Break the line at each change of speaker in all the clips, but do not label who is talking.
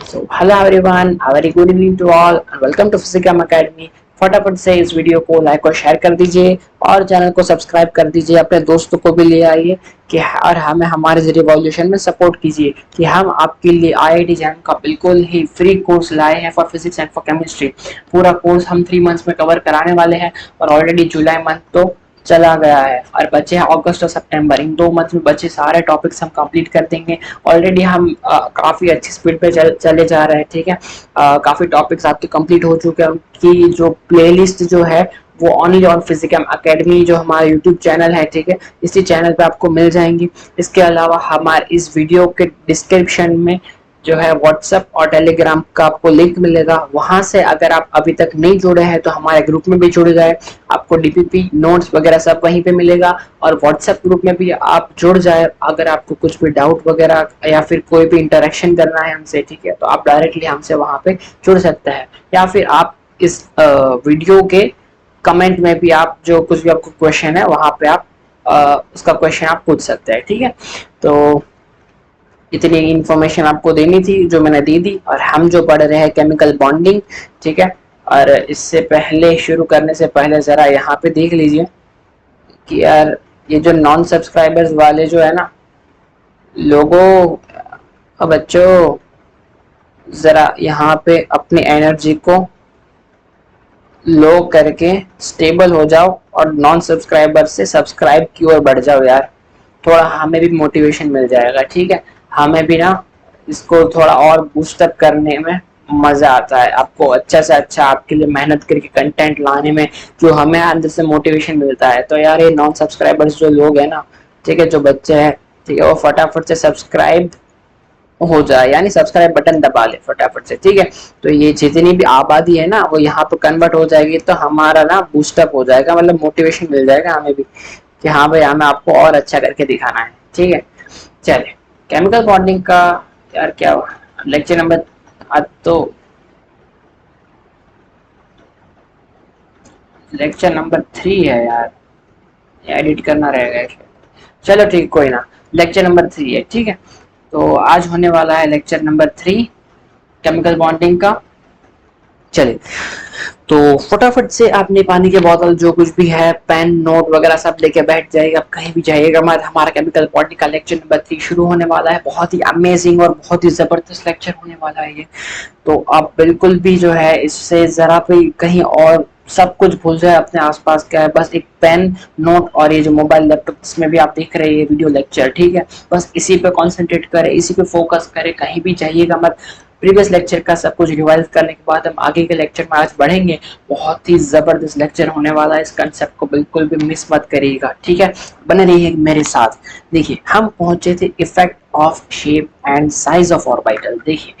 So hello everyone, a very good evening to all and welcome to Physicam Academy। फटाफट से इस video को like और share कर दीजिए और चैनल को सब्सक्राइब कर दीजिए, अपने दोस्तों को भी ले आइए कि और हमें हमारे रिवॉल्यूशन में सपोर्ट कीजिए कि हम आपके लिए आईआईटी जैम का बिल्कुल ही फ्री कोर्स लाए हैं for physics and for chemistry. पूरा कोर्स हम 3 मंथ्स में कवर कराने वाले हैं और ऑलरेडी जुलाई मंथ तो चला गया है और बचे हैं अगस्त और सितंबर। इन 2 मंथ में बचे सारे टॉपिक्स हम कंप्लीट कर देंगे। ऑलरेडी हम काफ़ी अच्छी स्पीड पे चले जा रहे हैं, ठीक है। काफ़ी टॉपिक्स आपके कंप्लीट हो चुके हैं। उनकी जो प्लेलिस्ट जो है वो ओनली ऑन फिजिकम एकेडमी जो हमारा यूट्यूब चैनल है, ठीक है, इसी चैनल पे आपको मिल जाएंगी। इसके अलावा हमारे इस वीडियो के डिस्क्रिप्शन में जो है व्हाट्सएप और टेलीग्राम का आपको लिंक मिलेगा। वहां से अगर आप अभी तक नहीं जुड़े हैं तो हमारे ग्रुप में भी जुड़ जाए, आपको डीपीपी नोट्स वगैरह सब वहीं पे मिलेगा। और व्हाट्सएप ग्रुप में भी आप जुड़ जाए, अगर आपको कुछ भी डाउट वगैरह या फिर कोई भी इंटरेक्शन करना है हमसे, ठीक है, तो आप डायरेक्टली हमसे वहां पे जुड़ सकते हैं। या फिर आप इस वीडियो के कमेंट में भी आप जो कुछ भी आपको क्वेश्चन है वहां पे आप उसका क्वेश्चन आप पूछ सकते हैं, ठीक है। तो इतनी इन्फॉर्मेशन आपको देनी थी जो मैंने दे दी। और हम जो पढ़ रहे हैं केमिकल बॉन्डिंग, ठीक है। और इससे पहले शुरू करने से पहले जरा यहाँ पे देख लीजिए कि यार ये जो नॉन सब्सक्राइबर्स वाले जो है ना लोगों, बच्चों जरा यहाँ पे अपनी एनर्जी को लो करके स्टेबल हो जाओ और नॉन सब्सक्राइबर से सब्सक्राइब की ओर बढ़ जाओ यार। थोड़ा हमें भी मोटिवेशन मिल जाएगा, ठीक है। हमें भी ना इसको थोड़ा और बूस्टअप करने में मजा आता है। आपको अच्छा से अच्छा आपके लिए मेहनत करके कंटेंट लाने में जो हमें अंदर से मोटिवेशन मिलता है। तो यार ये नॉन सब्सक्राइबर्स जो लोग हैं ना, ठीक है, जो बच्चे हैं, ठीक है, वो फटाफट से सब्सक्राइब हो जाए, यानी सब्सक्राइब बटन दबा ले फटाफट से, ठीक है। तो ये जितनी भी आबादी है ना वो यहाँ पे कन्वर्ट हो जाएगी, तो हमारा ना बूस्टअप हो जाएगा, मतलब मोटिवेशन मिल जाएगा हमें भी कि हाँ भाई हमें आपको और अच्छा करके दिखाना है, ठीक है। चले केमिकल बॉन्डिंग का यार क्या हुआ, लेक्चर नंबर, आज तो लेक्चर नंबर 3 है यार, एडिट करना रहेगा। चलो ठीक, कोई ना, लेक्चर नंबर 3 है, ठीक है। तो आज होने वाला है लेक्चर नंबर 3 केमिकल बॉन्डिंग का। चलिए तो फटाफट से आपने पानी की बोतल जो कुछ भी है, पेन नोट वगैरह सब लेके बैठ जाइएगा, कहीं भी जाइएगा मत। हमारा केमिकल बॉन्डिंग का लेक्चर नंबर 3 शुरू होने वाला है। बहुत ही अमेजिंग और बहुत ही जबरदस्त लेक्चर होने वाला है ये। तो आप बिल्कुल भी जो है इससे जरा भी कहीं और सब कुछ भूल जाए, अपने आसपास क्या है, बस एक पेन नोट और ये जो मोबाइल लैपटॉप इसमें भी आप देख रहे हैं वीडियो लेक्चर, ठीक है, बस इसी पे कंसंट्रेट करें, इसी पे फोकस करें, कहीं भी जाइएगा मत। प्रीवियस लेक्चर का सब कुछ रिवाइज करने के बाद हम आगे के लेक्चर में आज बढ़ेंगे। बहुत ही जबरदस्त लेक्चर होने वाला है, इस कंसेप्ट को बिल्कुल भी मिस मत करिएगा, ठीक है। बने रहिए मेरे साथ। देखिए हम पहुंचे थे effect of shape and size of orbital. देखिए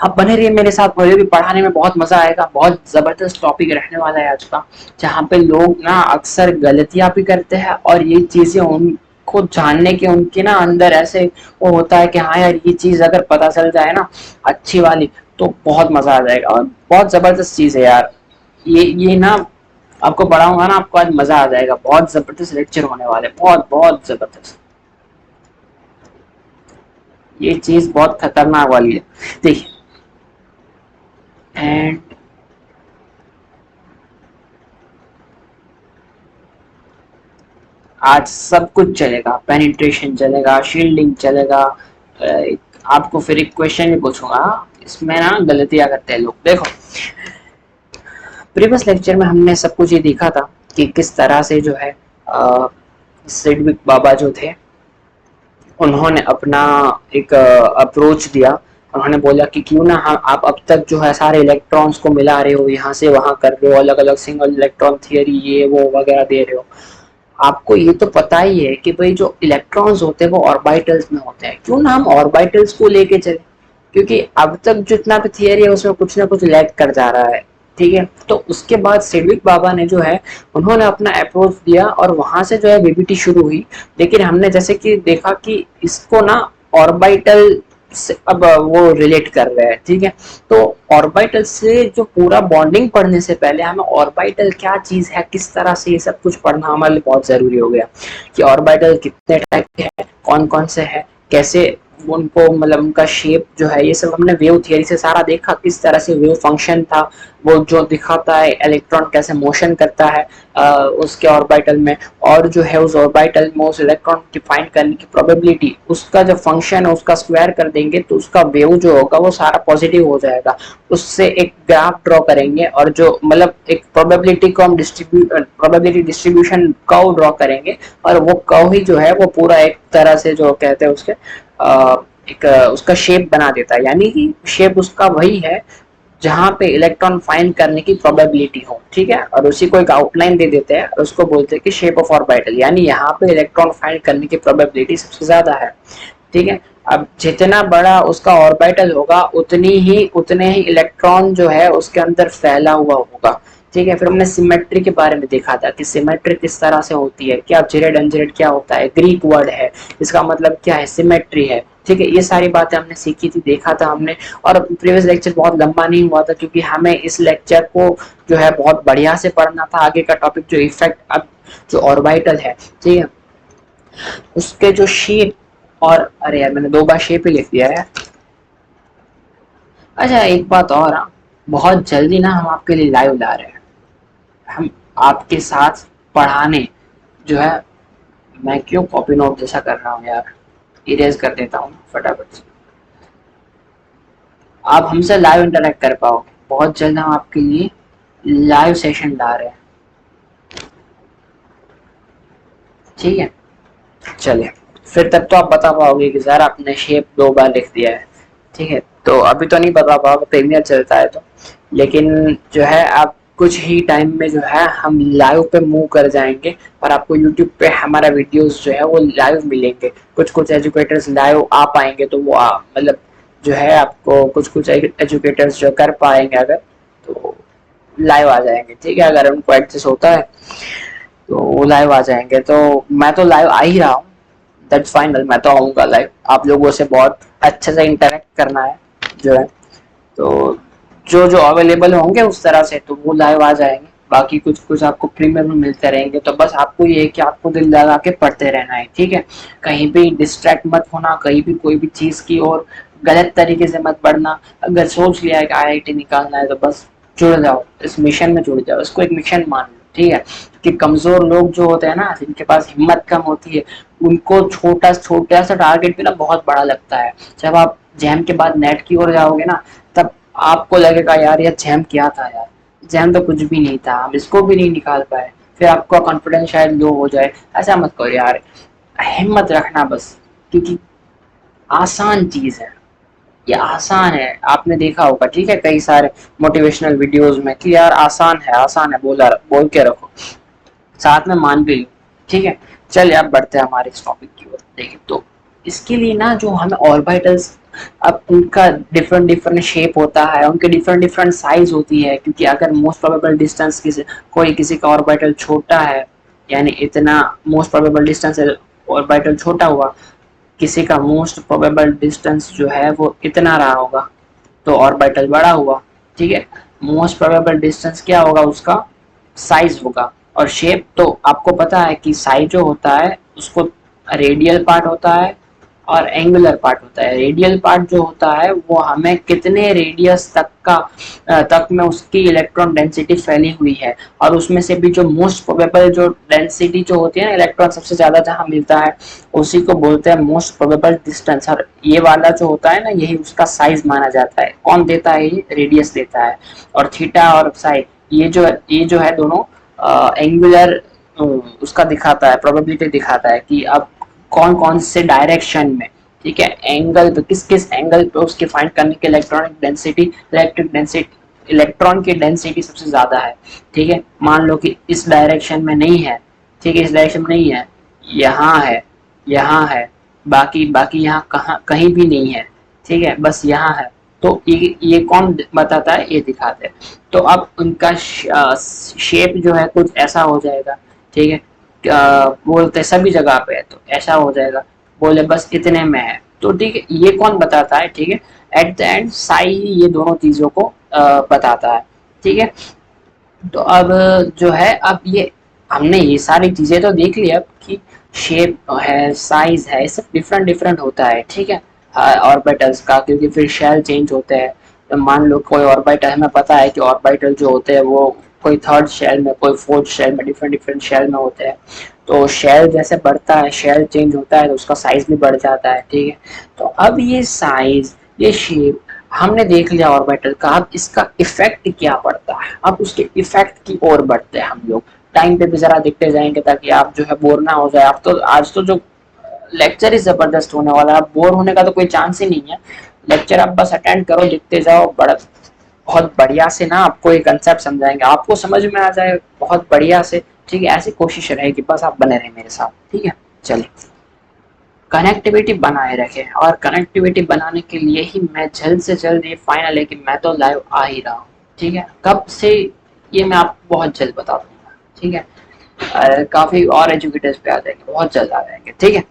आप बने रहिए मेरे साथ, मुझे भी पढ़ाने में बहुत मजा आएगा। बहुत जबरदस्त टॉपिक रहने वाला है आज का, जहाँ पे लोग ना अक्सर गलतियां भी करते हैं और ये चीजें उनको जानने के उनके ना अंदर ऐसे वो होता है कि हाँ यार ये चीज अगर पता चल जाए ना अच्छी वाली तो बहुत मजा आ जाएगा। और बहुत जबरदस्त चीज है यार ये ना, आपको पढ़ाऊंगा ना आपको आज मजा आ जाएगा। बहुत जबरदस्त लेक्चर होने वाले, बहुत बहुत जबरदस्त। ये चीज बहुत खतरनाक वाली है, देखिए। एंड आज सब कुछ चलेगा, पेनिट्रेशन चलेगा, शील्डिंग चलेगा। आपको फिर एक क्वेश्चन भी पूछूंगा, इसमें ना गलतियां करते हैं लोग। देखो प्रीवियस लेक्चर में हमने सब कुछ ये देखा था कि किस तरह से जो है सिडविक बाबा जो थे उन्होंने अपना एक अप्रोच दिया। उन्होंने बोला कि क्यों ना हम आप अब तक जो है सारे इलेक्ट्रॉन्स को मिला रहे हो, यहाँ से वहां कर रहे हो, अलग अलग सिंगल इलेक्ट्रॉन थियरी ये वो वगैरह दे रहे हो। आपको ये तो पता ही है कि भाई जो इलेक्ट्रॉन्स होते हैं वो ऑर्बिटल्स में होते हैं, क्यों ना हम ऑर्बिटल्स को लेके चले, क्योंकि अब तक जितना भी थियरी है उसमें कुछ ना कुछ लैग कर जा रहा है, ठीक है। तो उसके बाद सिडविक बाबा ने जो है उन्होंने अपना अप्रोच दिया और वहां से जो है बीबीटी शुरू हुई। लेकिन हमने जैसे कि देखा कि इसको ना ऑर्बिटल से अब वो रिलेट कर रहे हैं, ठीक है। तो ऑर्बिटल से जो पूरा बॉन्डिंग पढ़ने से पहले हमें ऑर्बिटल क्या चीज है, किस तरह से ये सब कुछ पढ़ना हमारे लिए बहुत जरूरी हो गया कि ऑर्बिटल कितने टाइप के हैं, कौन कौन से हैं, कैसे उनको मतलब उनका शेप जो है, ये सब हमने वेव थियरी से सारा देखा, किस तरह से वेव फंक्शन था, वो जो दिखाता है इलेक्ट्रॉन कैसे मोशन करता है उसके ऑर्बिटल में, और जो है उस ऑर्बिटल में उस इलेक्ट्रॉन की फाइंड करने की प्रोबेबिलिटी, उसका जो फंक्शन है उसका स्क्वायर कर देंगे तो उसका वेव जो होगा वो सारा पॉजिटिव हो जाएगा। उससे एक ग्राफ ड्रॉ करेंगे और जो मतलब एक प्रोबेबिलिटी को हम प्रोबेबिलिटी डिस्ट्रीब्यूशन कर्व ड्रॉ करेंगे, और वो कर्व ही जो है वो पूरा एक तरह से जो कहते हैं उसके एक उसका शेप बना देता है, यानी कि शेप उसका वही है जहां पे इलेक्ट्रॉन फाइंड करने की प्रोबेबिलिटी हो, ठीक है, और उसी को एक आउटलाइन दे देते हैं और उसको बोलते हैं कि शेप ऑफ ऑर्बिटल, यानी यहाँ पे इलेक्ट्रॉन फाइंड करने की प्रोबेबिलिटी सबसे ज्यादा है, ठीक है। अब जितना बड़ा उसका ऑर्बिटल होगा उतने ही इलेक्ट्रॉन जो है उसके अंदर फैला हुआ होगा, ठीक है। फिर हमने सिमेट्री के बारे में देखा था कि सिमेट्री किस तरह से होती है, क्या जेरेड अनजेरेड क्या होता है, ग्रीक वर्ड है, इसका मतलब क्या है, सिमेट्री है, ठीक है। ये सारी बातें हमने सीखी थी, देखा था हमने। और प्रीवियस लेक्चर बहुत लंबा नहीं हुआ था क्योंकि हमें इस लेक्चर को जो है बहुत बढ़िया से पढ़ना था। आगे का टॉपिक जो इफेक्ट अब जो ऑर्बिटल है, ठीक है, उसके जो शेप, और अरे यार मैंने 2 बार शेप ही लिख दिया है। अच्छा एक बात और, बहुत जल्दी ना हम आपके लिए लाइव ला रहे हैं, हम आपके साथ पढ़ाने जो है। मैं क्यों कॉपी नोट जैसा कर रहा हूँ यार, इरेज कर देता हूँ फटाफट से। आप हमसे लाइव इंटरेक्ट कर पाओगे, बहुत जल्द हम आपके लिए लाइव सेशन ला रहे हैं, ठीक है। चलिए, फिर तक तो आप बता पाओगे कि सर आपने शेप 2 बार लिख दिया है, ठीक है। तो अभी तो नहीं बता पाओगे, प्रीमियर चलता है तो, लेकिन जो है आप कुछ ही टाइम में जो है हम लाइव पे मूव कर जाएंगे और आपको यूट्यूब पे हमारा वीडियोस जो है वो लाइव मिलेंगे। कुछ कुछ एजुकेटर्स लाइव आ पाएंगे तो वो मतलब जो है आपको कुछ कुछ एजुकेटर्स जो कर पाएंगे अगर, तो लाइव आ जाएंगे, ठीक है, अगर उनको एक्सेस होता है तो वो लाइव आ जाएंगे। तो मैं तो लाइव आ ही रहा हूँ, दैट्स फाइनल, मैं तो आऊँगा लाइव। आप लोगों से बहुत अच्छे से इंटरेक्ट करना है जो है, तो जो जो अवेलेबल होंगे उस तरह से तो वो लाइव आ जाएंगे। बाकी कुछ कुछ आपको प्रीमियर में मिलते रहेंगे, तो बस आपको ये है कि आपको दिल लगा के पढ़ते रहना है, ठीक है। कहीं भी डिस्ट्रैक्ट मत होना, कहीं भी कोई भी चीज़ की और गलत तरीके से मत पढ़ना। अगर सोच लिया है कि आईआईटी निकालना है तो बस जुड़ जाओ, इस मिशन में जुड़ जाओ, इसको एक मिशन मान लो, ठीक है। कि कमजोर लोग जो होते हैं ना, जिनके पास हिम्मत कम होती है, उनको छोटा छोटा सा टारगेट भी ना बहुत बड़ा लगता है। जब आप जैम के बाद नेट की ओर जाओगे ना, तब आपको लगेगा यार ये जैम क्या था यार, जैम तो कुछ भी नहीं था, हम इसको भी नहीं निकाल पाए, फिर आपका कॉन्फिडेंस शायद लो हो जाए। ऐसा मत करो यार, हिम्मत रखना बस, क्योंकि आसान चीज है, ये आसान है। आपने देखा होगा, ठीक है, कई सारे मोटिवेशनल वीडियोस में कि यार आसान है बोल के रखो, साथ में मान भी लो, ठीक है। चलिए अब बढ़ते हैं हमारे इस टॉपिक की ओर। देखिए, तो इसके लिए ना जो हमें ऑर्बिटल्स, अब उनका डिफरेंट डिफरेंट शेप होता है, उनके डिफरेंट डिफरेंट साइज होती है, क्योंकि अगर मोस्ट प्रोबेबल डिस्टेंस किसी का ऑर्बिटल छोटा है, यानी इतना मोस्ट प्रोबेबल डिस्टेंस ऑर्बिटल छोटा हुआ, किसी का मोस्ट प्रोबेबल डिस्टेंस जो है वो इतना रहा होगा तो ऑर्बिटल बड़ा हुआ, ठीक है। मोस्ट प्रोबेबल डिस्टेंस क्या होगा, उसका साइज होगा। और शेप तो आपको पता है कि साइज जो होता है उसको रेडियल पार्ट होता है और एंगुलर पार्ट होता है। रेडियल पार्ट जो होता है वो हमें कितने रेडियस तक में उसकी इलेक्ट्रॉन डेंसिटी फैली हुई है, और उसमें से भी जो मोस्ट प्रोबेबल जो डेंसिटी जो होती है ना, इलेक्ट्रॉन सबसे ज्यादा जहां मिलता है, उसी को बोलते हैं मोस्ट प्रोबेबल डिस्टेंस। और ये वाला जो होता है ना, यही उसका साइज माना जाता है। कौन देता है, ये रेडियस देता है। और थीटा और साई, ये जो है दोनों एंगुलर उसका दिखाता है, प्रोबेबिलिटी दिखाता है कि अब कौन कौन से डायरेक्शन में, ठीक है, एंगल पे किस किस एंगल पे उसके फाइंड करने की इलेक्ट्रिक डेंसिटी इलेक्ट्रॉन की डेंसिटी सबसे ज्यादा है, ठीक है। मान लो कि इस डायरेक्शन में नहीं है, ठीक है, इस डायरेक्शन में नहीं है, यहाँ है, यहाँ है, बाकी बाकी यहाँ कहाँ कहीं भी नहीं है, ठीक है, बस यहाँ है। तो ये कौन बताता है, ये दिखाते हैं। तो अब उनका शेप जो है कुछ ऐसा हो जाएगा, ठीक है। बोलते सभी जगह पे है तो ऐसा हो जाएगा, बोले बस इतने में है तो ठीक है, ये कौन बताता है, ठीक है। एट द एंड साई ही ये दोनों चीजों को बताता है, ठीक है। तो अब जो है, अब ये हमने ये सारी चीजें तो देख ली अब कि शेप है, साइज है, ये सब डिफरेंट डिफरेंट होता है, ठीक है। ऑर्बिटल्स का, क्योंकि फिर शेल चेंज होते हैं। तो मान लो कोई ऑर्बिटल, हमें पता है कि ऑर्बिटल जो होते हैं वो कोई थर्ड शेल में, कोई फोर्थ शेल में, डिफरेंट डिफरेंट शेल में होते हैं। तो शेल जैसे बढ़ता है, शेल चेंज होता है, तो उसका साइज भी बढ़ जाता है। ठीक है, तो अब ये साइज, ये शेप हमने देख लिया ऑर्बिटल का। अब इसका इफेक्ट क्या पड़ता है, अब उसके इफेक्ट की ओर बढ़ते हैं हम लोग। टाइम पे भी जरा देखते जाएंगे ताकि आप जो है बोर ना हो जाए। आप तो आज तो जो लेक्चर ही जबरदस्त होने वाला है, बोर होने का तो कोई चांस ही नहीं है। लेक्चर आप बस अटेंड करो, लिखते जाओ, बड़ा बहुत बढ़िया से ना आपको एक कंसेप्ट समझाएंगे, आपको समझ में आ जाए बहुत बढ़िया से। ठीक है, ऐसी कोशिश रहेगी, बस आप बने रहे मेरे साथ। ठीक है, चलिए। कनेक्टिविटी बनाए रखें, और कनेक्टिविटी बनाने के लिए ही मैं जल्द से जल्द, ये फाइनल है कि मैं तो लाइव आ ही रहा हूँ। ठीक है, कब से ये मैं आपको बहुत जल्द बता दूंगा। ठीक है, काफी और एजुकेटर्स पे आ जाएंगे, बहुत जल्द आ जाएंगे। ठीक है,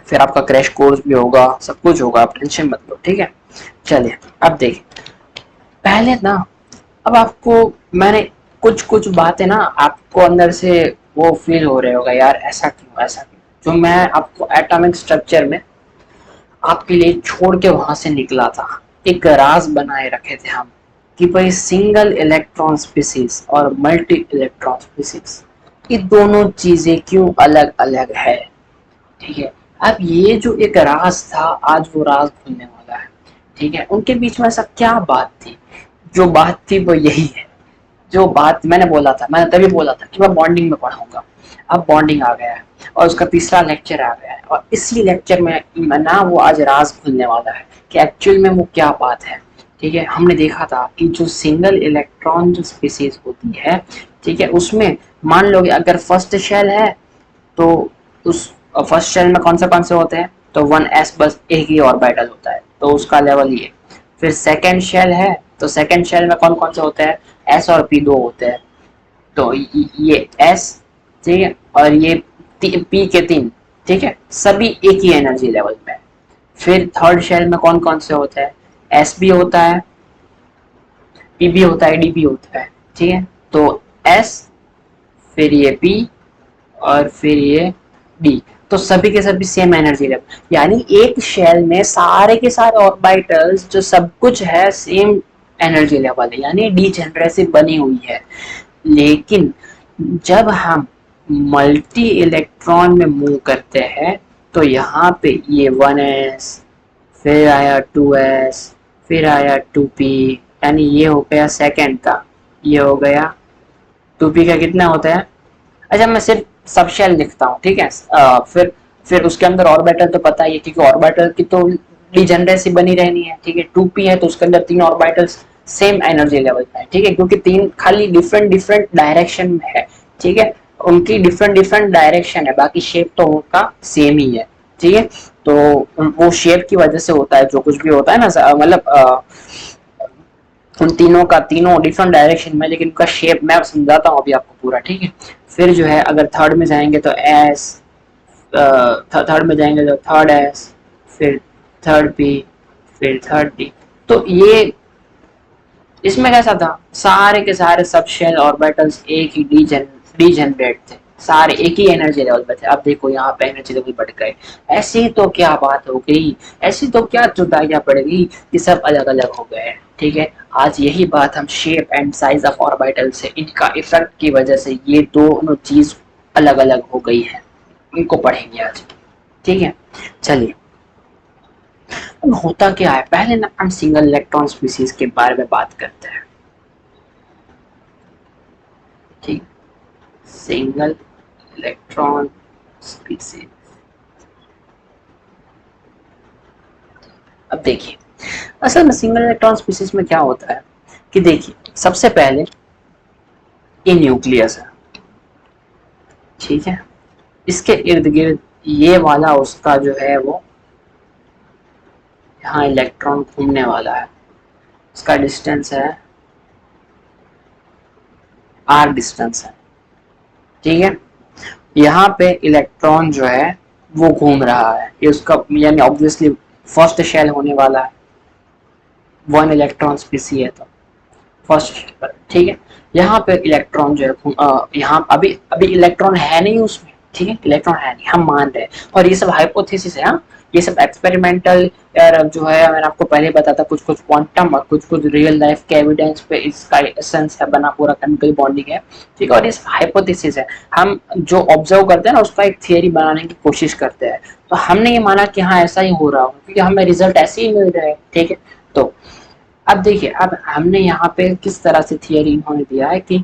फिर आपका क्रैश कोर्स भी होगा, सब कुछ होगा, आप टेंशन मत लो। ठीक है, चलिए अब देखिए। पहले ना, अब आपको मैंने कुछ कुछ बातें ना आपको अंदर से वो फील हो रहे होगा, यार ऐसा क्यों, ऐसा क्यों, जो मैं आपको एटॉमिक स्ट्रक्चर में आपके लिए छोड़ के वहां से निकला था। एक राज बनाए रखे थे हम कि भाई सिंगल इलेक्ट्रॉन स्पीसीज और मल्टी इलेक्ट्रॉन स्पीसीज, ये दोनों चीजें क्यों अलग अलग है। ठीक है, अब ये जो एक राज था, आज वो राज खुलने वाला है। ठीक है, उनके बीच में ऐसा क्या बात थी, जो बात थी वो यही है। जो बात मैंने बोला था, मैंने तभी बोला था कि मैं बॉन्डिंग में पढ़ाऊंगा। अब बॉन्डिंग आ गया है, और उसका तीसरा लेक्चर आ गया है, और इसी लेक्चर में ना वो आज राज खुलने वाला है कि एक्चुअल में वो क्या बात है। ठीक है, हमने देखा था कि जो सिंगल इलेक्ट्रॉन जो स्पीसीज होती है, ठीक है, उसमें मान लो अगर फर्स्ट शेल है, तो उस फर्स्ट शेल में कौन से होते हैं, तो 1s, बस एक ही ऑर्बिटल होता है, तो उसका लेवल ये। फिर सेकेंड शेल है, तो सेकेंड शेल में कौन से होते हैं, s और p दो होते हैं, तो ये s, ठीक है, और ये p के तीन। ठीक है, सभी एक ही एनर्जी लेवल पे। फिर थर्ड शेल में कौन से होते हैं, s भी होता है, p भी होता है, d भी होता है। ठीक है, तो s, फिर ये p, और फिर ये डी, तो सभी के सभी सेम एनर्जी लेवल। यानी एक शेल में सारे के सारे ऑर्बिटल्स जो सब कुछ है सेम एनर्जी लेवल है, यानी डीजेनरेसी बनी हुई है। लेकिन जब हम मल्टी इलेक्ट्रॉन में मूव करते हैं, तो यहाँ पे ये 1s, फिर आया 2s, फिर आया 2p, यानी ये हो गया सेकेंड का, ये हो गया 2p का कितना होता है। अच्छा, मैं सिर्फ सब शेल लिखता हूँ। ठीक है, फिर उसके अंदर ऑर्बिटल तो पता ही है, क्योंकि ऑर्बिटल की तो डिजेनरेसी बनी रहनी है। ठीक है, 2p है तो उसके अंदर तीन ऑर्बिटल्स सेम एनर्जी लेवल पे है। ठीक है, क्योंकि तीन खाली डिफरेंट डिफरेंट डायरेक्शन में है। ठीक है, उनकी डिफरेंट डिफरेंट डायरेक्शन है, बाकी शेप तो उनका सेम ही है। ठीक है, तो वो शेप की वजह से होता है जो कुछ भी होता है ना, मतलब उन तीनों का, तीनों डिफरेंट डायरेक्शन में, लेकिन उनका शेप मैं समझाता हूँ अभी आपको पूरा। ठीक है, फिर जो है अगर थर्ड में जाएंगे तो एस, थर्ड में जाएंगे तो थर्ड एस, फिर थर्ड पी, फिर थर्ड डी। तो ये इसमें कैसा था, सारे के सारे सब शेल ऑर्बिटल्स एक ही डीजेनरेट थे, सारे एक ही एनर्जी लेवल पे थे। अब देखो यहाँ पे एनर्जी लेवल बढ़ गए। ऐसी तो क्या बात हो गई, ऐसी तो क्या जुदाइयां पड़ गई कि सब अलग अलग हो गए। ठीक है, आज यही बात हम shape and size of orbital से, इनका इफेक्ट की वजह से ये दोनों चीज अलग अलग हो गई है, इनको पढ़ेंगे आज। ठीक है, चलिए। अब होता क्या है, पहले ना हम सिंगल इलेक्ट्रॉन स्पीसीज के बारे में बात करते हैं। ठीक, सिंगल इलेक्ट्रॉन स्पीसीज। अब देखिए, असल में सिंगल इलेक्ट्रॉन स्पीसीज में क्या होता है कि देखिए, सबसे पहले ये न्यूक्लियस है। ठीक है, इसके इर्द गिर्द ये वाला उसका जो है वो यहाँ इलेक्ट्रॉन घूमने वाला है, इसका डिस्टेंस है r डिस्टेंस है। ठीक है, यहाँ पे इलेक्ट्रॉन जो है वो घूम रहा है, ये उसका यानी ऑब्वियसली फर्स्ट शेल होने वाला है, 1 इलेक्ट्रॉन स्पीसी है तो फर्स्ट पर। ठीक है, यहाँ पे इलेक्ट्रॉन जो है यहाँ अभी अभी इलेक्ट्रॉन है नहीं उसमें। ठीक है, इलेक्ट्रॉन है नहीं, हम मान रहे हैं। और ये सब हाइपोथेसिस है, हाँ, ये सब एक्सपेरिमेंटल यार जो है, मैंने आपको पहले बताया था, कुछ कुछ क्वांटम और कुछ कुछ रियल लाइफ के एविडेंस पे इसका एसेंस है बना, पूरा केमिकल बॉन्डिंग है, ठीक है। और ये हाइपोथेसिस है, हम जो ऑब्जर्व करते हैं ना उसका एक थियरी बनाने की कोशिश करते हैं। तो हमने ये माना कि हाँ ऐसा ही हो रहा हो, क्योंकि हमें रिजल्ट ऐसे ही मिल रहे हैं, ठीक है। तो अब देखिए, अब हमने यहाँ पे किस तरह से थियरी इन्होंने दिया है कि,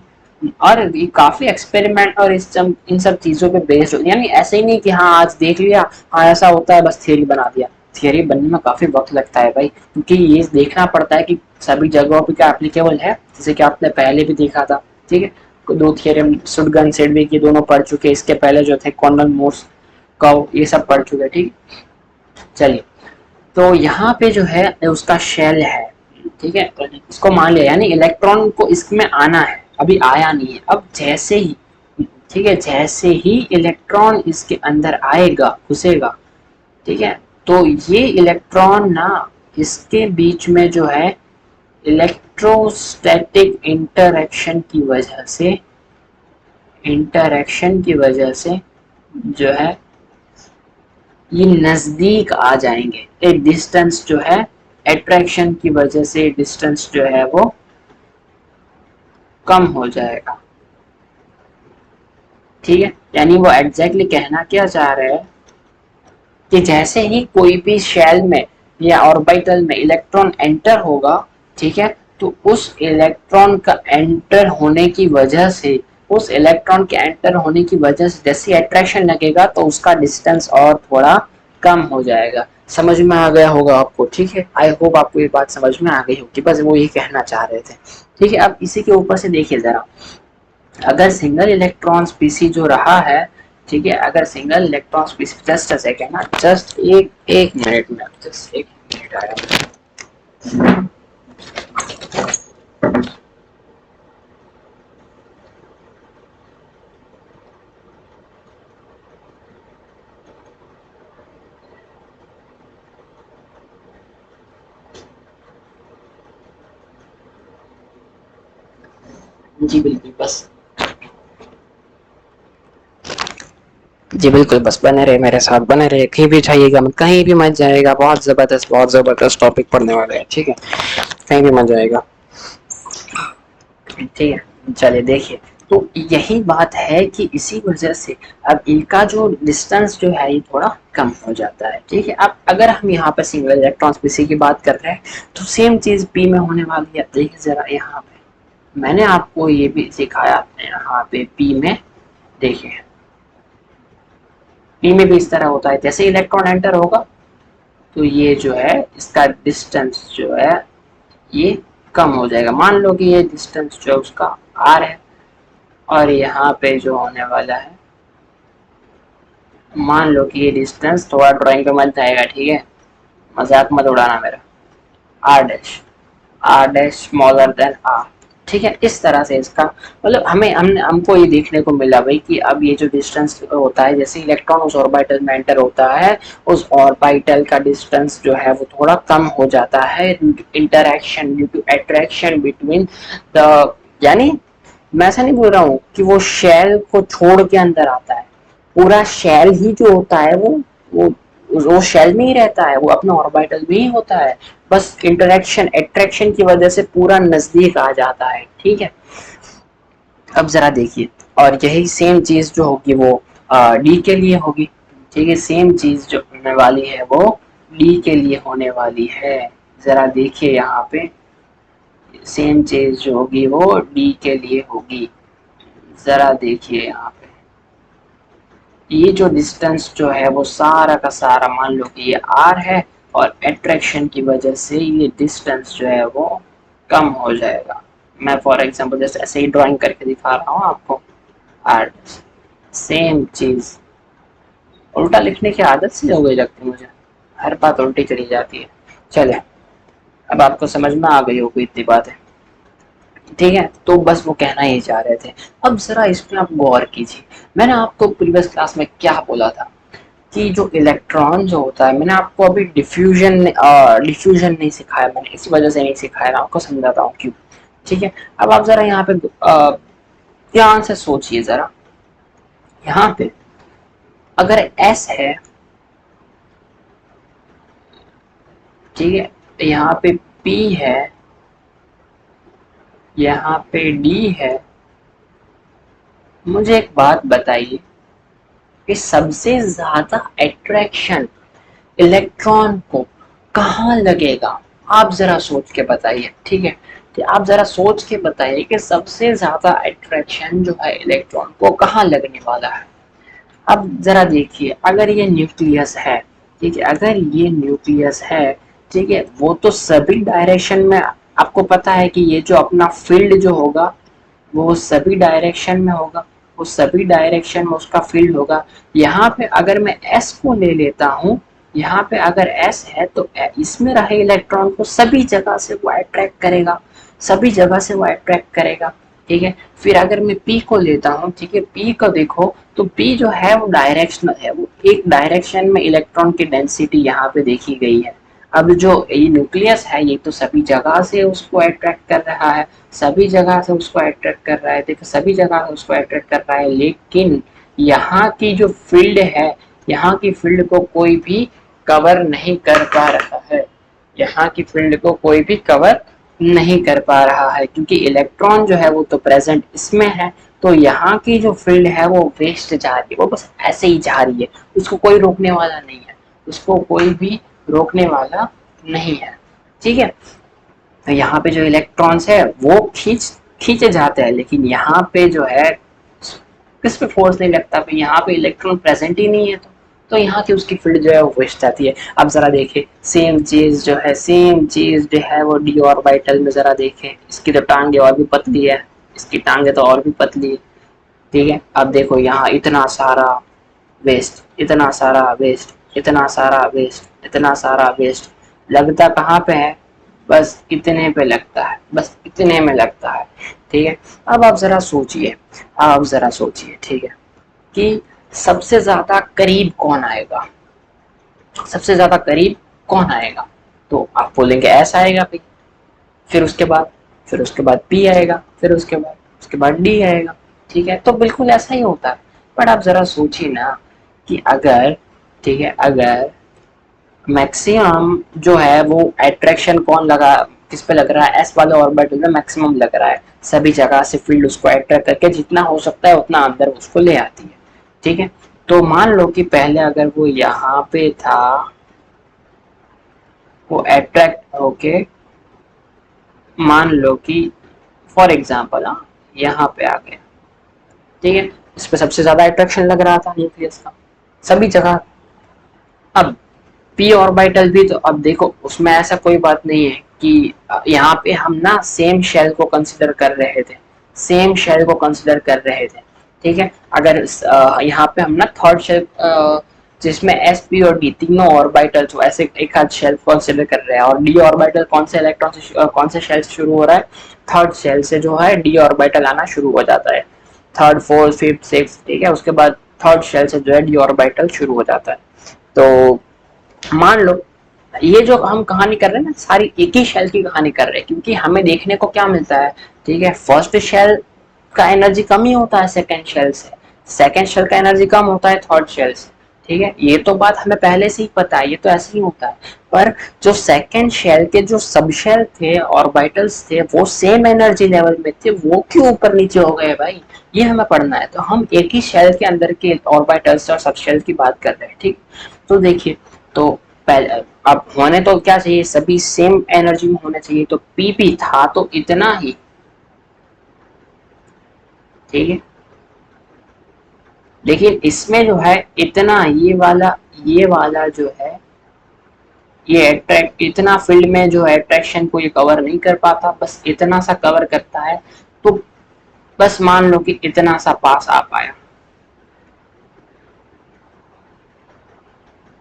और ये काफी एक्सपेरिमेंट और इन सब चीजों पे बेस्ड, यानी ऐसे ही नहीं कि हाँ आज देख लिया, हाँ ऐसा होता है, बस थियरी बना दिया। थियरी बनने में काफी वक्त लगता है भाई, क्योंकि ये देखना पड़ता है कि सभी जगहों पे क्या एप्लीकेबल है, जैसे कि आपने पहले भी देखा था, ठीक है। दो थियरम सुडगन सेडविक ये दोनों पढ़ चुके, इसके पहले जो थे कॉर्नल मोर्स कर्व, ये सब पढ़ चुके, ठीक। चलिए, तो यहाँ पे जो है उसका शेल है, ठीक है, तो इसको मान लिया, यानी इलेक्ट्रॉन को इसमें आना है, अभी आया नहीं है। अब जैसे ही, ठीक है, जैसे ही इलेक्ट्रॉन इसके अंदर आएगा, घुसेगा, ठीक है, तो ये इलेक्ट्रॉन ना इसके बीच में जो है इलेक्ट्रोस्टैटिक इंटरैक्शन की वजह से जो है ये नजदीक आ जाएंगे। एक डिस्टेंस जो है, अट्रैक्शन की वजह से डिस्टेंस जो है वो कम हो जाएगा, ठीक है। यानी वो एग्जैक्टली कहना क्या चाह रहे हैं कि जैसे ही कोई भी शेल में या ऑर्बिटल में इलेक्ट्रॉन एंटर होगा, ठीक है, तो उस इलेक्ट्रॉन का एंटर होने की वजह से, उस इलेक्ट्रॉन के एंटर होने की वजह से जैसे अट्रैक्शन लगेगा तो उसका डिस्टेंस और थोड़ा कम हो जाएगा। समझ में आ गया होगा आपको, ठीक है। आई होप आपको ये बात समझ में आ गई होगी, बस वो ये कहना चाह रहे थे, ठीक है। अब इसी के ऊपर से देखिए जरा, अगर सिंगल इलेक्ट्रॉन स्पीसी जो रहा है, ठीक है, अगर single electron स्पीसी, just a second ना, जस्ट एक एक मिनट में, जस्ट एक मिनट आया। जी बिल्कुल, बस जी बिल्कुल, बस बने रहे मेरे साथ, बने रहे, कहीं भी जाइएगा मत, कहीं भी मत जाएगा, बहुत जबरदस्त टॉपिक पढ़ने वाले हैं, ठीक है, कहीं भी मत जाएगा, ठीक है। चलिए देखिए, तो यही बात है कि इसी वजह से अब इनका जो डिस्टेंस जो है ये थोड़ा कम हो जाता है, ठीक है। अब अगर हम यहाँ पे सिंगल इलेक्ट्रॉन स्पीसी की बात कर रहे हैं, तो सेम चीज पी में होने वाली है। देखिए जरा यहाँ पे मैंने आपको ये भी सिखाया, यहाँ पे पी में देखिए, पी में भी इस तरह होता है, जैसे इलेक्ट्रॉन एंटर होगा तो ये जो है इसका डिस्टेंस जो है ये कम हो जाएगा। मान लो कि ये डिस्टेंस जो है उसका आर है, और यहाँ पे जो होने वाला है, मान लो कि ये डिस्टेंस, थोड़ा ड्राइंग पे मत जाएगा, ठीक है, मजाक मत उड़ाना मेरा, r dash smaller than r, ठीक है। इस तरह से इसका मतलब हमको ये देखने को मिला भाई कि अब ये जो डिस्टेंस होता है, जैसे इलेक्ट्रॉन उस ऑर्बिटल में एंटर होता है, उस ऑर्बिटल का डिस्टेंस जो है वो थोड़ा कम हो जाता है due to interaction, due to attraction between the, यानी मैं ऐसा नहीं बोल रहा हूँ कि वो शेल को छोड़ के अंदर आता है, पूरा शेल ही जो होता है वो वो शेल में ही रहता है, वो अपने ऑर्बिटल में ही होता है, बस इंटरेक्शन अट्रैक्शन की वजह से पूरा नजदीक आ जाता है, ठीक है। अब जरा देखिए, और यही सेम चीज जो होगी वो डी के लिए होगी, ठीक है, सेम चीज जो होने वाली है वो डी के लिए होने वाली है। जरा देखिए यहाँ पे, सेम चीज जो होगी वो डी के लिए होगी, जरा देखिए यहाँ पे, ये जो डिस्टेंस जो है वो सारा का सारा, मान लो कि ये आर है, और अट्रैक्शन की वजह से ये डिस्टेंस जो है वो कम हो जाएगा। मैं फॉर एग्जांपल जैसे ऐसे ही ड्राइंग करके दिखा रहा हूँ आपको, आर सेम चीज, उल्टा लिखने की आदत सी हो गई लगती है मुझे, हर बात उल्टी चली जाती है। चले, अब आपको समझ में आ गई होगी इतनी बात है, ठीक है। तो बस वो कहना ही चाह रहे थे। अब जरा इसमें आप गौर कीजिए, मैंने आपको प्रीवियस क्लास में क्या बोला था कि जो इलेक्ट्रॉन जो होता है, मैंने आपको अभी डिफ्यूजन नहीं सिखाया, मैंने इस वजह से नहीं सिखाया, मैं आपको समझाता हूँ क्यों, ठीक है। अब आप जरा यहाँ पे ध्यान से सोचिए जरा, यहाँ पे अगर एस है, ठीक है, यहाँ पे पी है, यहाँ पे डी है, मुझे एक बात बताइए कि सबसे ज्यादा अट्रैक्शन इलेक्ट्रॉन को कहाँ लगेगा? आप जरा सोच के बताइए, ठीक है, कि आप जरा सोच के बताइए कि सबसे ज्यादा अट्रैक्शन जो है इलेक्ट्रॉन को कहाँ लगने वाला है। अब जरा देखिए, अगर ये न्यूक्लियस है, ठीक है, अगर ये न्यूक्लियस है, ठीक है, वो तो सभी डायरेक्शन में, आपको पता है कि ये जो अपना फील्ड जो होगा वो सभी डायरेक्शन में होगा, वो सभी डायरेक्शन में उसका फील्ड होगा। यहाँ पे अगर मैं एस को ले लेता हूँ, यहाँ पे अगर एस है तो इसमें रहे इलेक्ट्रॉन को सभी जगह से वो अट्रैक्ट करेगा, सभी जगह से वो अट्रैक्ट करेगा, ठीक है। फिर अगर मैं पी को लेता हूँ, ठीक है, पी को देखो तो पी जो है वो डायरेक्शनल है, वो एक डायरेक्शन में इलेक्ट्रॉन की डेंसिटी यहाँ पे देखी गई है। अब जो ये न्यूक्लियस है ये तो सभी जगह से उसको अट्रैक्ट कर रहा है, सभी जगह से उसको अट्रैक्ट कर रहा है, देखो सभी जगह से उसको अट्रैक्ट कर रहा है, लेकिन यहाँ की जो फील्ड है, यहाँ की फील्ड को कोई भी कवर नहीं कर पा रहा है, यहाँ की फील्ड को कोई भी कवर नहीं कर पा रहा है, क्योंकि इलेक्ट्रॉन जो है वो तो प्रेजेंट इसमें है, तो यहाँ की जो फील्ड है वो वेस्ट जा रही है, वो बस ऐसे ही जा रही है, उसको कोई रोकने वाला नहीं है, उसको कोई भी रोकने वाला नहीं है, ठीक है। तो यहाँ पे जो इलेक्ट्रॉन्स है वो खींचे जाते हैं, लेकिन यहाँ पे जो है किस पे फोर्स नहीं लगता, पे यहाँ पे इलेक्ट्रॉन प्रेजेंट ही नहीं है, तो यहाँ की उसकी फील्ड जो है वो वेस्ट जाती है। अब जरा देखें सेम चीज जो है, सेम चीज जो है वो डी ऑर्बिटल में जरा देखें, इसकी तो टांगे और भी पतली है, इसकी टांगे तो और भी पतली है, ठीक है। अब देखो यहाँ इतना सारा वेस्ट, इतना सारा वेस्ट, इतना सारा वेस्ट, इतना सारा वेस्ट, लगता कहाँ पे है? बस इतने पे लगता है, बस इतने में लगता है, ठीक है। अब आप जरा सोचिए, आप जरा सोचिए, ठीक है, कि सबसे ज्यादा करीब कौन आएगा, सबसे ज्यादा करीब कौन आएगा? तो आप बोलेंगे एस आएगा भाई, फिर उसके बाद, फिर उसके बाद पी आएगा, फिर उसके बाद डी आएगा, ठीक है। तो बिल्कुल ऐसा ही होता है। पर आप जरा सोचिए ना कि अगर, ठीक है, अगर मैक्सिमम जो है वो अट्रैक्शन कौन लगा, किस पे लग रहा है? एस वाले ऑर्बिटल में मैक्सिमम लग रहा है, सभी जगह से फील्ड उसको अट्रैक्ट करके जितना हो सकता है उतना अंदर उसको ले आती है, ठीक है। तो मान लो कि पहले अगर वो यहाँ पे था, वो अट्रैक्ट होके, मान लो कि फॉर एग्जाम्पल यहाँ पे आ गया, ठीक है, इस पे सबसे ज्यादा अट्रैक्शन लग रहा था न्यूक्लियस का सभी जगह। अब पी ऑर्बिटल भी, तो अब देखो उसमें ऐसा कोई बात नहीं है कि यहाँ पे हम ना सेम शेल को कंसिडर कर रहे थे, सेम शेल को कंसिडर कर रहे थे, ठीक है। अगर यहाँ पे हम ना थर्ड शेल जिसमें एस पी और डी तीनों ऑर्बिटल जो ऐसे एक आध शेल कंसिडर कर रहे हैं, और डी ऑर्बिटल कौन से इलेक्ट्रॉन से कौन से शेल से शुरू हो रहा है? थर्ड शेल से जो है डी ऑर्बिटल आना शुरू हो जाता है, थर्ड फोर्थ फिफ्थ सिक्स, ठीक है, उसके बाद थर्ड शेल से जो है डी ऑर्बिटल शुरू हो जाता है। तो मान लो ये जो हम कहानी कर रहे हैं ना, सारी एक ही शेल की कहानी कर रहे हैं, क्योंकि हमें देखने को क्या मिलता है, ठीक है, फर्स्ट शेल का एनर्जी कम ही होता है सेकेंड शेल से, सेकेंड शेल का एनर्जी कम होता है थर्ड शेल से, ठीक है। ये तो बात हमें पहले से ही पता है, ये तो ऐसे ही होता है। पर जो सेकेंड शेल के जो सब शेल थे, ऑर्बिटल्स थे, वो सेम एनर्जी लेवल में थे, वो क्यों ऊपर नीचे हो गए भाई? ये हमें पढ़ना है। तो हम एक ही शेल के अंदर के ऑर्बिटल्स और सब शेल की बात कर रहे हैं, ठीक। तो देखिए, तो अब होने तो क्या चाहिए, सभी सेम एनर्जी में होने चाहिए, तो पी था तो इतना ही, ठीक है। लेकिन इसमें जो है इतना, ये वाला जो है, ये अट्रैक्ट इतना फील्ड में जो है अट्रैक्शन को ये कवर नहीं कर पाता, बस इतना सा कवर करता है। तो बस मान लो कि इतना सा पास आ पाया,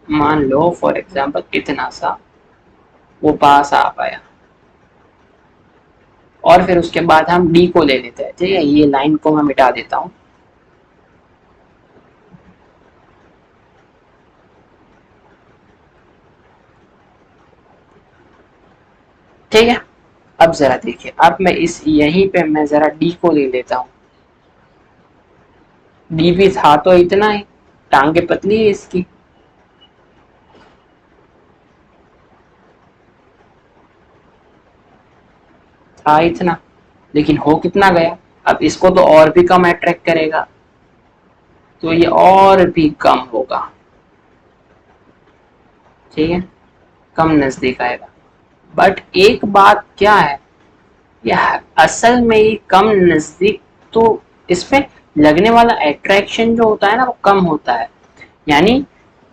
मान लो फॉर एग्जांपल इतना सा वो पास आ पाया, और फिर उसके बाद हम डी को ले लेते हैं, ठीक है, ये लाइन को मैं मिटा देता हूँ, ठीक है। अब जरा देखिए, अब मैं इस यहीं पे मैं जरा डी को ले लेता हूँ, डी भी था तो इतना ही, टांगे पतली है इसकी। था इतना, लेकिन हो कितना गया। अब इसको तो और भी कम अट्रैक्ट करेगा, तो ये और भी कम होगा। ठीक है, कम नजदीक आएगा। बट एक बात क्या है, यह असल में ही कम नजदीक, तो इसमें लगने वाला अट्रैक्शन जो होता है ना वो कम होता है। यानी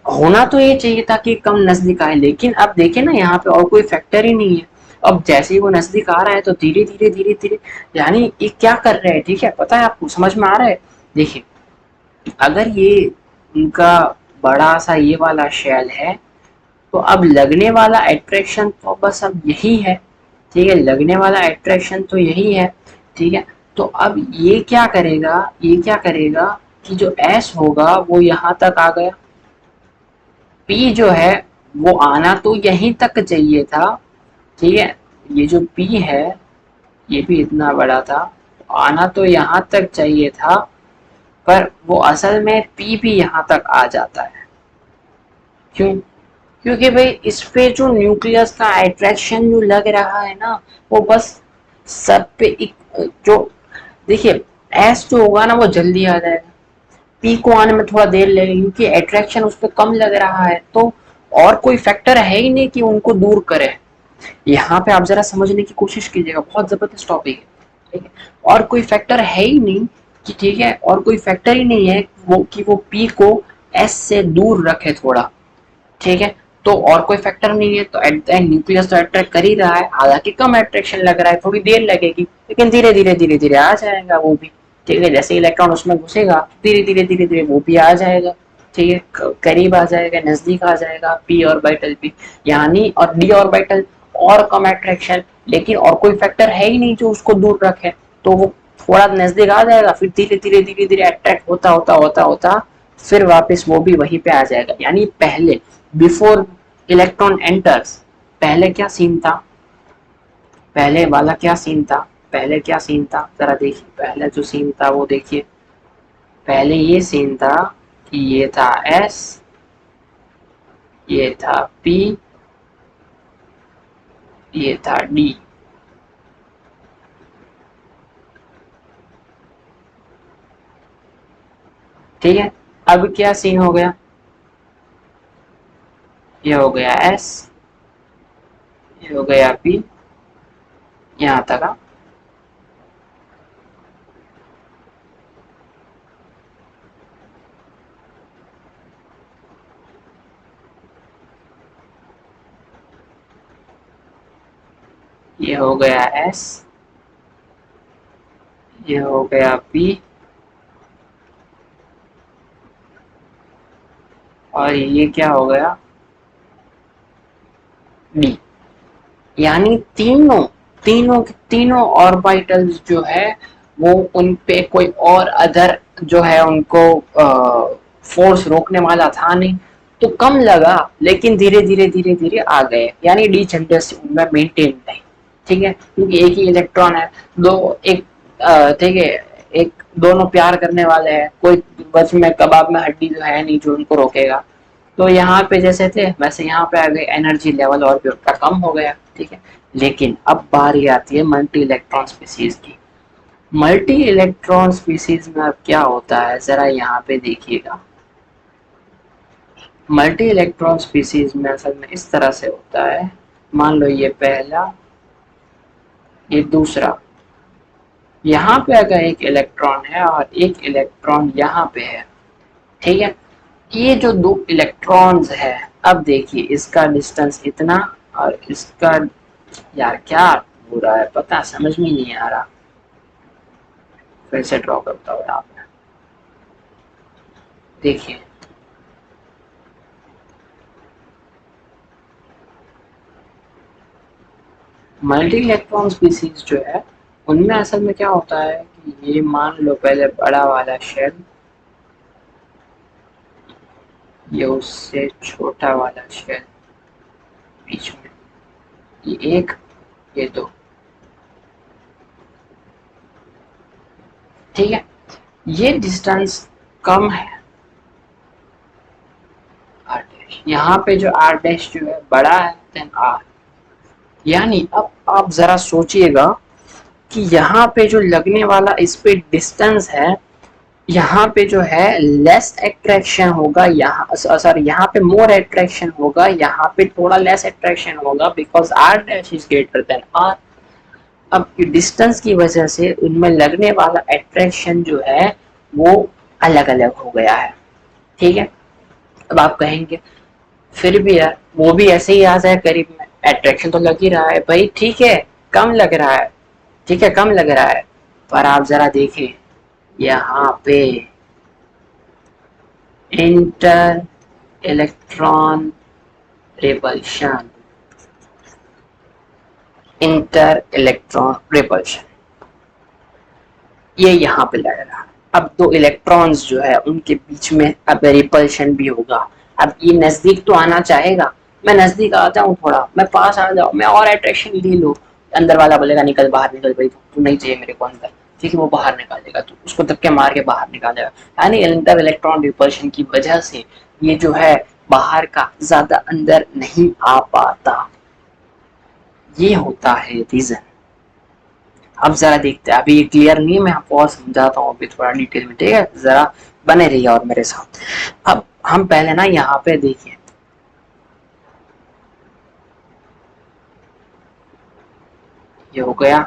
होना तो ये चाहिए था कि कम नजदीक आए, लेकिन अब देखिए ना यहाँ पे और कोई फैक्टर ही नहीं है। अब जैसे ही वो नजदीक आ रहा है तो धीरे धीरे धीरे धीरे, यानी ये क्या कर रहे हैं, ठीक है, पता है आपको, समझ में आ रहा है। देखिए, अगर ये उनका बड़ा सा ये वाला शेल है, तो अब लगने वाला अट्रैक्शन तो बस अब यही है। ठीक है, लगने वाला अट्रैक्शन तो यही है। ठीक है, तो अब ये क्या करेगा, ये क्या करेगा कि जो एस होगा वो यहाँ तक आ गया। पी जो है वो आना तो यहीं तक चाहिए था। ठीक है, ये जो पी है ये भी इतना बड़ा था, आना तो यहाँ तक चाहिए था, पर वो असल में पी भी यहाँ तक आ जाता है। क्यों? क्योंकि भाई इस पे जो न्यूक्लियस का अट्रैक्शन जो लग रहा है ना, वो बस सब पे एक जो, देखिए, एस जो होगा ना वो जल्दी आ जाएगा, पी को आने में थोड़ा देर लगेगी क्योंकि अट्रैक्शन उस पर कम लग रहा है। तो और कोई फैक्टर है ही नहीं कि उनको दूर करे। यहाँ पे आप जरा समझने की कोशिश कीजिएगा, बहुत जबरदस्त टॉपिक है। ठीक है, और कोई फैक्टर है ही नहीं कि, ठीक है, और कोई फैक्टर ही नहीं है वो कि वो पी को एस से दूर रखे थोड़ा। ठीक है, तो और कोई फैक्टर नहीं है, तो एट द एंड न्यूक्लियस तो अट्रैक्ट कर ही रहा है, हालांकि कम अट्रैक्शन लग रहा है, थोड़ी देर लगेगी, लेकिन धीरे धीरे धीरे धीरे आ जाएगा वो भी। ठीक है, जैसे इलेक्ट्रॉन उसमें घुसेगा धीरे धीरे धीरे धीरे वो भी आ जाएगा। ठीक है, करीब आ जाएगा, नजदीक आ जाएगा पी ऑर्बिटल भी, यानी और डी ऑर्बिटल और कम अट्रैक्शन, लेकिन और कोई फैक्टर है ही नहीं जो उसको दूर रखे, तो वो थोड़ा नजदीक आ जाएगा, फिर धीरे धीरे धीरे धीरे अट्रैक्ट होता होता होता होता फिर वापस वो भी वहीं पे आ जाएगा। यानी पहले, बिफोर इलेक्ट्रॉन एंटर्स, पहले क्या सीन था, पहले वाला क्या सीन था, पहले क्या सीन था जरा देखिए, पहले जो सीन था वो देखिए। पहले ये सीन था कि ये था एस, ये था पी, ये था डी। ठीक है, अब क्या सीन हो गया, ये हो गया एस, ये हो गया पी, यहाँ तक आ, ये हो गया एस, ये हो गया पी, और ये क्या हो गया डी। यानी तीनों तीनों तीनों ऑर्बिटल्स जो है वो उन पे कोई और अदर जो है उनको फोर्स रोकने वाला था नहीं, तो कम लगा, लेकिन धीरे धीरे धीरे धीरे आ गए, यानी डी चंडस उनमें मेंटेन नहीं। ठीक है, क्योंकि एक ही इलेक्ट्रॉन है, दो एक, ठीक है, एक दोनों प्यार करने वाले हैं, कोई बस में कबाब में हड्डी जो है नहीं जो उनको रोकेगा। तो यहाँ पे जैसे थे वैसे यहाँ पे आ गए, एनर्जी लेवल और भी उनका कम हो गया। ठीक है, लेकिन अब बारी आती है मल्टी इलेक्ट्रॉन स्पीसीज की। मल्टी इलेक्ट्रॉन स्पीसीज में अब क्या होता है जरा यहाँ पे देखिएगा। मल्टी इलेक्ट्रॉन स्पीसीज में असल में इस तरह से होता है, मान लो ये पहला, ये दूसरा, यहाँ पे अगर एक इलेक्ट्रॉन है और एक इलेक्ट्रॉन यहाँ पे है। ठीक है, ये जो दो इलेक्ट्रॉन्स है, अब देखिए इसका डिस्टेंस इतना और इसका, यार क्या हो रहा है पता समझ में नहीं आ रहा, फिर से ड्रॉ करता हूँ यहाँ पे। देखिए, मल्टी इलेक्ट्रॉन स्पीसीज जो है उनमें असल में क्या होता है कि ये मान लो पहले बड़ा वाला शेल, ये उससे छोटा वाला शेल बीच में, ये एक, ये दो। ठीक है, ये डिस्टेंस कम है, यहाँ पे जो आर डैश जो है बड़ा है देन आर। यानी अब आप जरा सोचिएगा कि यहाँ पे जो लगने वाला इस पे डिस्टेंस है, यहाँ पे जो है लेस अट्रैक्शन होगा, यहाँ सॉरी यहाँ पे मोर अट्रैक्शन होगा, यहाँ पे थोड़ा लेस अट्रैक्शन होगा because r dash is greater than r. अब डिस्टेंस की वजह से उनमें लगने वाला अट्रैक्शन जो है वो अलग अलग हो गया है। ठीक है, अब आप कहेंगे फिर भी यार वो भी ऐसे ही आ जाए करीब में, अट्रैक्शन तो लग ही रहा है भाई। ठीक है, कम लग रहा है, ठीक है कम लग रहा है, पर आप जरा देखें यहाँ पे inter electron repulsion, inter electron repulsion ये यहाँ पे लग रहा है। अब दो इलेक्ट्रॉन्स जो है उनके बीच में अब रिपल्शन भी होगा। अब ये नजदीक तो आना चाहेगा, मैं नजदीक आ जाऊं थोड़ा, मैं पास आ जाऊं, मैं और अट्रैक्शन ले लूं, अंदर वाला बोलेगा निकल बाहर निकल भाई, तू नहीं चाहिए मेरे को अंदर। ठीक है, वो बाहर निकालेगा, तो उसको धक्के मार के बाहर निकालेगा। यानी इंटर इलेक्ट्रॉन रिपल्शन की वजह से ये जो है बाहर का ज्यादा अंदर नहीं आ पाता। ये होता है रीजन। अब जरा देखते हैं, अभी ये क्लियर नहीं है, मैं आपको और समझाता हूँ अभी थोड़ा डिटेल में। ठीक है, जरा बने रहिए और मेरे साथ। अब हम पहले ना यहाँ पे देखिए, ये हो गया।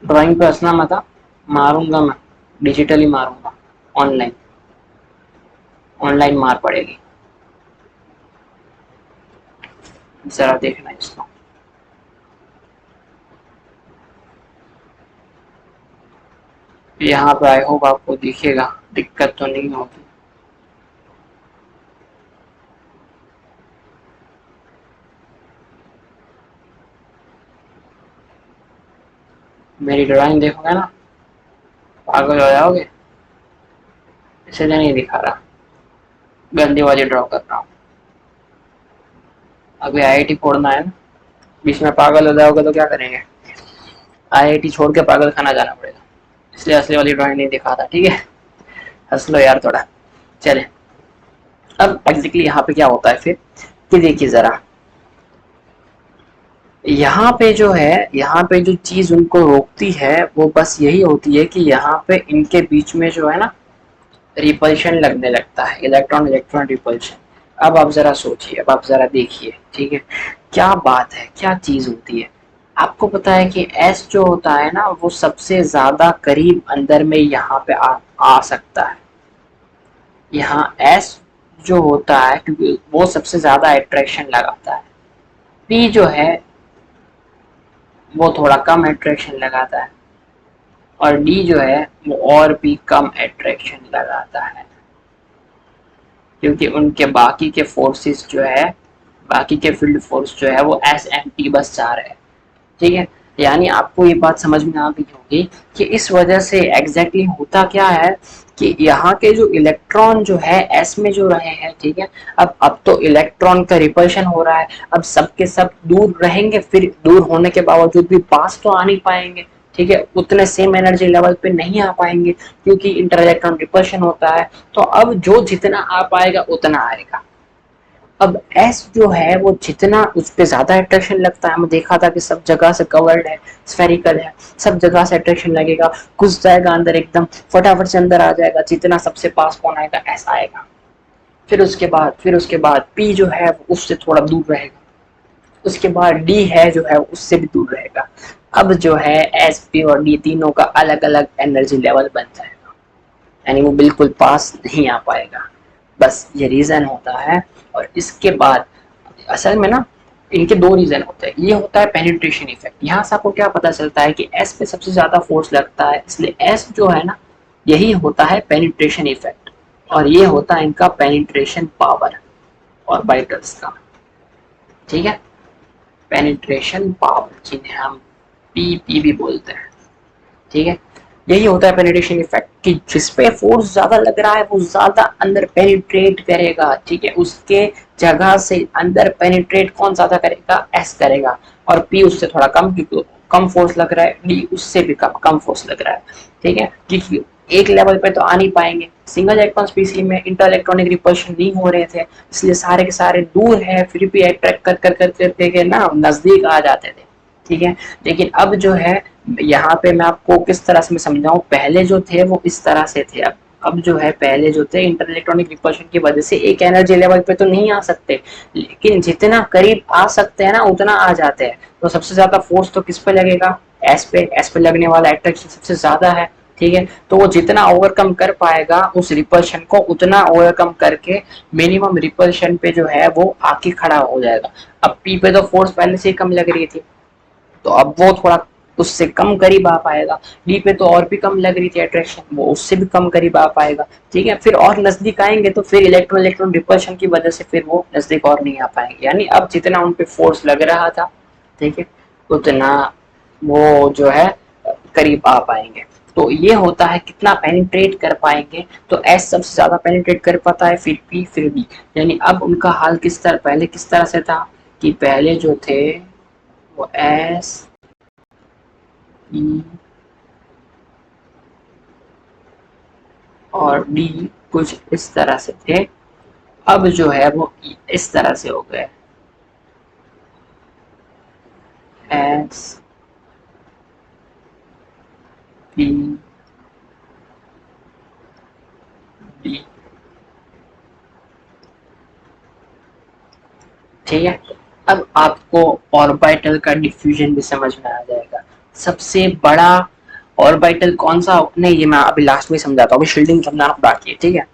ड्राइंग पे हंसना मत, मारूंगा मैं, डिजिटली मारूंगा, ऑनलाइन, ऑनलाइन मार पड़ेगी। जरा देखना इसको, यहाँ पे आई होप आपको दिखेगा, दिक्कत तो नहीं होगी। मेरी ड्राइंग देखोगे ना पागल हो जाओगे, इसलिए नहीं दिखा रहा, गंदी वाली ड्रॉ कर रहा हूँ। अभी आईआईटी फोड़ना है ना, बीच में पागल हो जाओगे तो क्या करेंगे, आईआईटी छोड़ के पागल खाना जाना पड़ेगा, इसलिए असली वाली ड्राइंग नहीं दिखा था। ठीक है, हंस लो यार थोड़ा। चले, अब एग्जैक्टली यहाँ पे क्या होता है फिर, कि देखिए जरा, यहाँ पे जो है, यहाँ पे जो चीज उनको रोकती है वो बस यही होती है कि यहाँ पे इनके बीच में जो है ना रिपल्शन लगने लगता है, इलेक्ट्रॉन इलेक्ट्रॉन रिपल्शन। अब आप जरा सोचिए, अब आप जरा देखिए, ठीक है क्या बात है, क्या चीज होती है। आपको पता है कि एस जो होता है ना वो सबसे ज्यादा करीब अंदर में यहाँ पे आ सकता है। यहाँ एस जो होता है क्योंकि वो सबसे ज्यादा अट्रैक्शन लगाता है, पी जो है वो थोड़ा कम अट्रैक्शन लगाता है, और डी जो है वो और भी कम अट्रैक्शन लगाता है, क्योंकि उनके बाकी के फोर्सेस जो है, बाकी के फील्ड फोर्स जो है वो एस एंड टी बस जा रहे हैं। ठीक है, यानी आपको ये बात समझ में आ गई होगी कि इस वजह से एग्जैक्टली होता क्या है कि यहाँ के जो इलेक्ट्रॉन जो है एस में जो रहे हैं, ठीक है, अब तो इलेक्ट्रॉन का रिपल्शन हो रहा है, अब सबके सब दूर रहेंगे, फिर दूर होने के बावजूद भी पास तो आ नहीं पाएंगे। ठीक है, उतने सेम एनर्जी लेवल पे नहीं आ पाएंगे क्योंकि इंटर इलेक्ट्रॉन रिपल्शन होता है। तो अब जो जितना आ पाएगा उतना आएगा। अब एस जो है वो जितना उस पर ज्यादा अट्रैक्शन लगता है, हमने देखा था कि सब जगह से कवर्ड है, स्फेरिकल है, सब जगह से अट्रैक्शन लगेगा, घुस जाएगा अंदर एकदम, फटाफट से अंदर आ जाएगा, जितना सबसे पास कौन आएगा एस आएगा। फिर उसके बाद पी जो है उससे थोड़ा दूर रहेगा, उसके बाद डी है जो है उससे भी दूर रहेगा। अब जो है एस पी और डी तीनों का अलग अलग एनर्जी लेवल बन जाएगा, यानी वो बिल्कुल पास नहीं आ पाएगा। बस ये रीजन होता है। और इसके बाद असल में ना इनके दो रीजन होते हैं। ये होता है पेनिट्रेशन इफेक्ट। यहाँ से आपको क्या पता चलता है कि एस पे सबसे ज्यादा फोर्स लगता है, इसलिए एस जो है ना यही होता है पेनिट्रेशन इफेक्ट, और ये होता है इनका पेनिट्रेशन पावर ऑर्बिटल्स का। ठीक है, पेनिट्रेशन पावर जिन्हें हम पी भी बोलते हैं। ठीक है, यही होता है पेनिट्रेशन इफेक्ट कि जिस पे फोर्स ज्यादा लग रहा है वो ज्यादा अंदर पेनिट्रेट करेगा। ठीक है, उसके जगह से अंदर पेनिट्रेट कौन ज्यादा करेगा, एस करेगा, और पी उससे थोड़ा कम, क्योंकि कम फोर्स लग रहा है, डी उससे भी कम फोर्स लग रहा है। ठीक है, क्योंकि एक लेवल पे तो आ नहीं पाएंगे। सिंगल इलेक्ट्रॉन स्पीसी में इंटर इलेक्ट्रॉनिक रिपल्शन नहीं हो रहे थे, इसलिए सारे के सारे दूर है, फिर भी अट्रैक्ट कर कर कर करके ना नजदीक आ जाते थे। ठीक है, लेकिन अब जो है यहाँ पे मैं आपको किस तरह से मैं समझाऊं, पहले जो थे वो इस तरह से थे, अब जो है पहले जो थे इंटर इलेक्ट्रॉनिक रिपल्शन की वजह से एक एनर्जी लेवल पे तो नहीं आ सकते, लेकिन जितना करीब आ सकते हैं ना उतना आ जाते हैं। तो सबसे ज्यादा फोर्स तो किस पे लगेगा, एस पे लगने वाला अट्रैक्शन सबसे ज्यादा है। ठीक है, तो वो जितना ओवरकम कर पाएगा उस रिपल्शन को, उतना ओवरकम करके मिनिमम रिपल्शन पे जो है वो आके खड़ा हो जाएगा। अब पी पे तो फोर्स पहले से ही कम लग रही थी, तो अब वो थोड़ा उससे कम करीब आ पाएगा। डी पे तो और भी कम लग रही थी अट्रैक्शन, वो उससे भी कम करीब आ पाएगा। ठीक है, फिर और नजदीक आएंगे तो फिर इलेक्ट्रॉन इलेक्ट्रॉन रिपल्शन की वजह से फिर वो नजदीक और नहीं आ पाएंगे, यानी अब जितना उन पे फोर्स लग रहा था, ठीक है, उतना वो जो है करीब आ पाएंगे। तो ये होता है कितना पेनिट्रेट कर पाएंगे। तो एस सबसे ज्यादा पेनिट्रेट कर पाता है, फिर पी, फिर डी। यानी अब उनका हाल किस तरह, पहले किस तरह से था कि पहले जो थे वो एस ई और डी कुछ इस तरह से थे, अब जो है वो इस तरह से हो गए, एस पी डी। ठीक है, अब आपको ऑर्बिटल का डिफ्यूजन भी समझ में आ जाएगा। सबसे बड़ा ऑर्बिटल कौन सा, नहीं ये मैं अभी लास्ट में समझाता हूँ, अभी शील्डिंग समझाना बाकी है। ठीक है,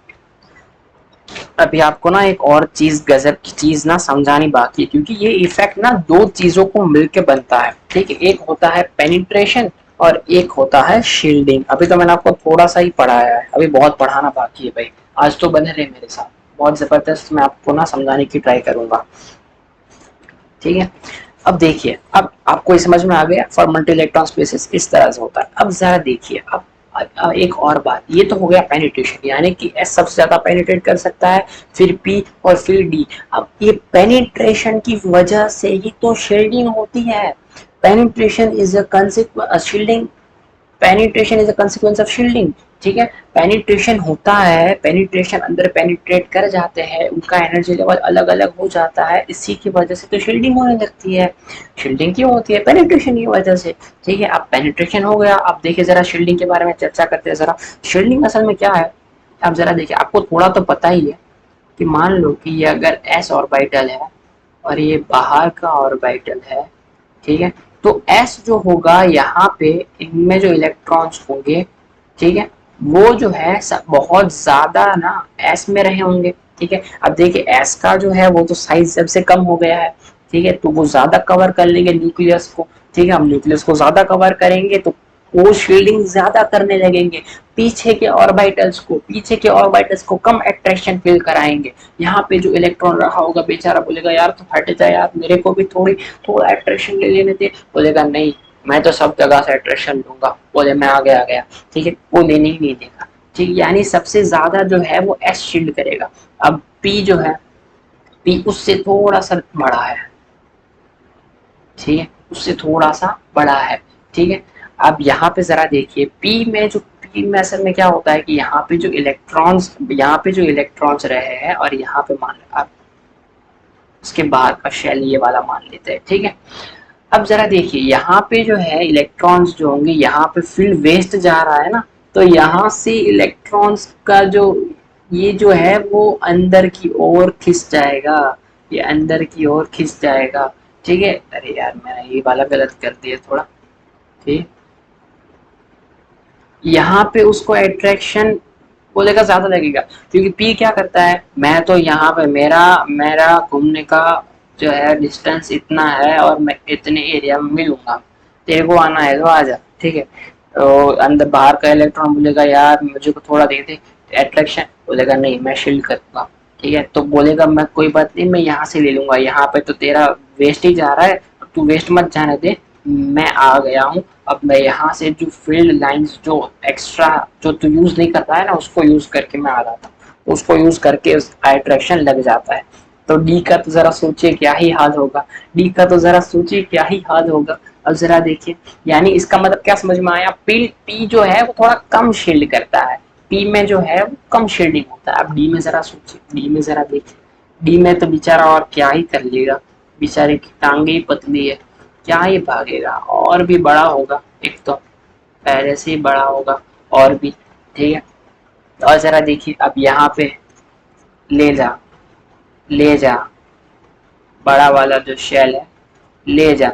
अभी आपको ना एक और चीज, गजब की चीज ना समझानी बाकी है, क्योंकि ये इफेक्ट ना दो चीजों को मिलके बनता है। ठीक है, एक होता है पेनिट्रेशन और एक होता है शील्डिंग। अभी तो मैंने आपको थोड़ा सा ही पढ़ाया है, अभी बहुत पढ़ाना बाकी है भाई। आज तो बने रहे मेरे साथ, बहुत जबरदस्त मैं आपको ना समझाने की ट्राई करूंगा। ठीक है, अब देखिए, अब आपको ये समझ में आ गया फॉर मल्टी इलेक्ट्रॉन स्पेसेस इस तरह से होता है। अब जरा देखिए, अब एक और बात, ये तो हो गया पेनिट्रेशन, यानी कि एस सबसे ज्यादा पेनिट्रेट कर सकता है, फिर पी और फिर डी। अब ये पेनिट्रेशन की वजह से ही तो शील्डिंग होती है। Penetration is a consequence, shielding, penetration is a consequence of shielding. ठीक है, पेनिट्रेशन होता है, पेनिट्रेशन अंदर पेनिट्रेट कर जाते हैं, उनका एनर्जी लेवल अलग अलग हो जाता है, इसी की वजह से तो शील्डिंग होने लगती है। शील्डिंग क्यों होती है, पेनिट्रेशन की वजह से। ठीक है, अब पेनिट्रेशन हो गया, अब देखिए जरा शील्डिंग के बारे में चर्चा करते हैं जरा। शील्डिंग असल में क्या है, अब जरा देखिए, आपको थोड़ा तो पता ही है कि मान लो कि ये अगर एस ऑर्बिटल है और ये बाहर का ऑर्बिटल है, ठीक है, तो एस जो होगा यहाँ पे, इनमें जो इलेक्ट्रॉन्स होंगे, ठीक है, वो जो है बहुत ज्यादा ना एस में रहे होंगे। ठीक है, अब देखिए एस का जो है वो तो साइज सबसे कम हो गया है। ठीक है, तो वो ज्यादा कवर कर लेंगे न्यूक्लियस को। ठीक है, हम न्यूक्लियस को ज्यादा कवर करेंगे तो वो शील्डिंग ज्यादा करने लगेंगे, पीछे के ऑर्बिटल्स को कम अट्रैक्शन फील कराएंगे। यहाँ पे जो इलेक्ट्रॉन रहा होगा बेचारा बोलेगा यार तो हट जा यार, मेरे को भी थोड़ा अट्रैक्शन ले लेने दे। बोलेगा नहीं, मैं तो सब जगह से अट्रैक्शन लूंगा, बोले मैं आ गया। ठीक है, वो लेने ही नहीं देगा। ठीक, यानी सबसे ज्यादा जो है वो एस शील्ड करेगा। अब पी जो है, पी उससे थोड़ा सा बड़ा है। ठीक है, उससे थोड़ा सा बड़ा है। ठीक है, अब यहाँ पे जरा देखिए, पी में असल में क्या होता है कि यहाँ पे जो इलेक्ट्रॉन्स रहे हैं और यहाँ पे मान आप उसके बाद का शेल ये वाला मान लेते हैं। ठीक है, अब जरा देखिए, यहाँ पे जो है इलेक्ट्रॉन्स जो होंगे, यहाँ पे फील्ड वेस्ट जा रहा है ना, तो यहाँ से इलेक्ट्रॉन्स का जो ये जो है वो अंदर की ओर खिंच जाएगा, ये अंदर की ओर खिंच जाएगा। ठीक है, अरे यार मैंने ये वाला गलत कर दिया थोड़ा। ठीक, यहाँ पे उसको अट्रैक्शन बोलेगा ज्यादा लगेगा, क्योंकि पी क्या करता है, मैं तो यहाँ पे मेरा मेरा घूमने का जो है डिस्टेंस इतना है और मैं इतने एरिया में मिलूंगा, तेरे को आना है तो आ जा। ठीक है, तो अंदर बाहर का इलेक्ट्रॉन बोलेगा यार मुझे को थोड़ा दे दे, अट्रैक्शन बोलेगा नहीं मैं शील्ड करूंगा। ठीक है, तो बोलेगा मैं कोई बात नहीं, मैं यहाँ से ले लूंगा, यहाँ पे तो तेरा वेस्ट ही जा रहा है, तू वेस्ट मत जाने दे, मैं आ गया हूँ। अब मैं यहाँ से जो फील्ड लाइंस जो एक्स्ट्रा जो तू यूज नहीं कर रहा है ना, उसको यूज करके मैं आ रहा था, उसको यूज करके अट्रैक्शन लग जाता है। तो डी का तो जरा सोचिए क्या ही हाल होगा, डी का तो जरा सोचिए क्या ही हाल होगा। अब जरा देखिए, यानी इसका मतलब क्या समझ में आया, पी जो है वो थोड़ा कम शील्ड करता है, पी में जो है वो कम शील्डिंग होता है। अब डी में जरा सोचिए, डी में जरा देखिए, डी में तो बेचारा और क्या ही कर लेगा, बेचारे की टांगे ही पतली है, क्या ही भागेगा, और भी बड़ा होगा, एक तो पहले से ही बड़ा होगा और भी, ठीक है। और जरा देखिए अब यहाँ पे ले जा, ले जा, बड़ा वाला जो शेल है, ले जा,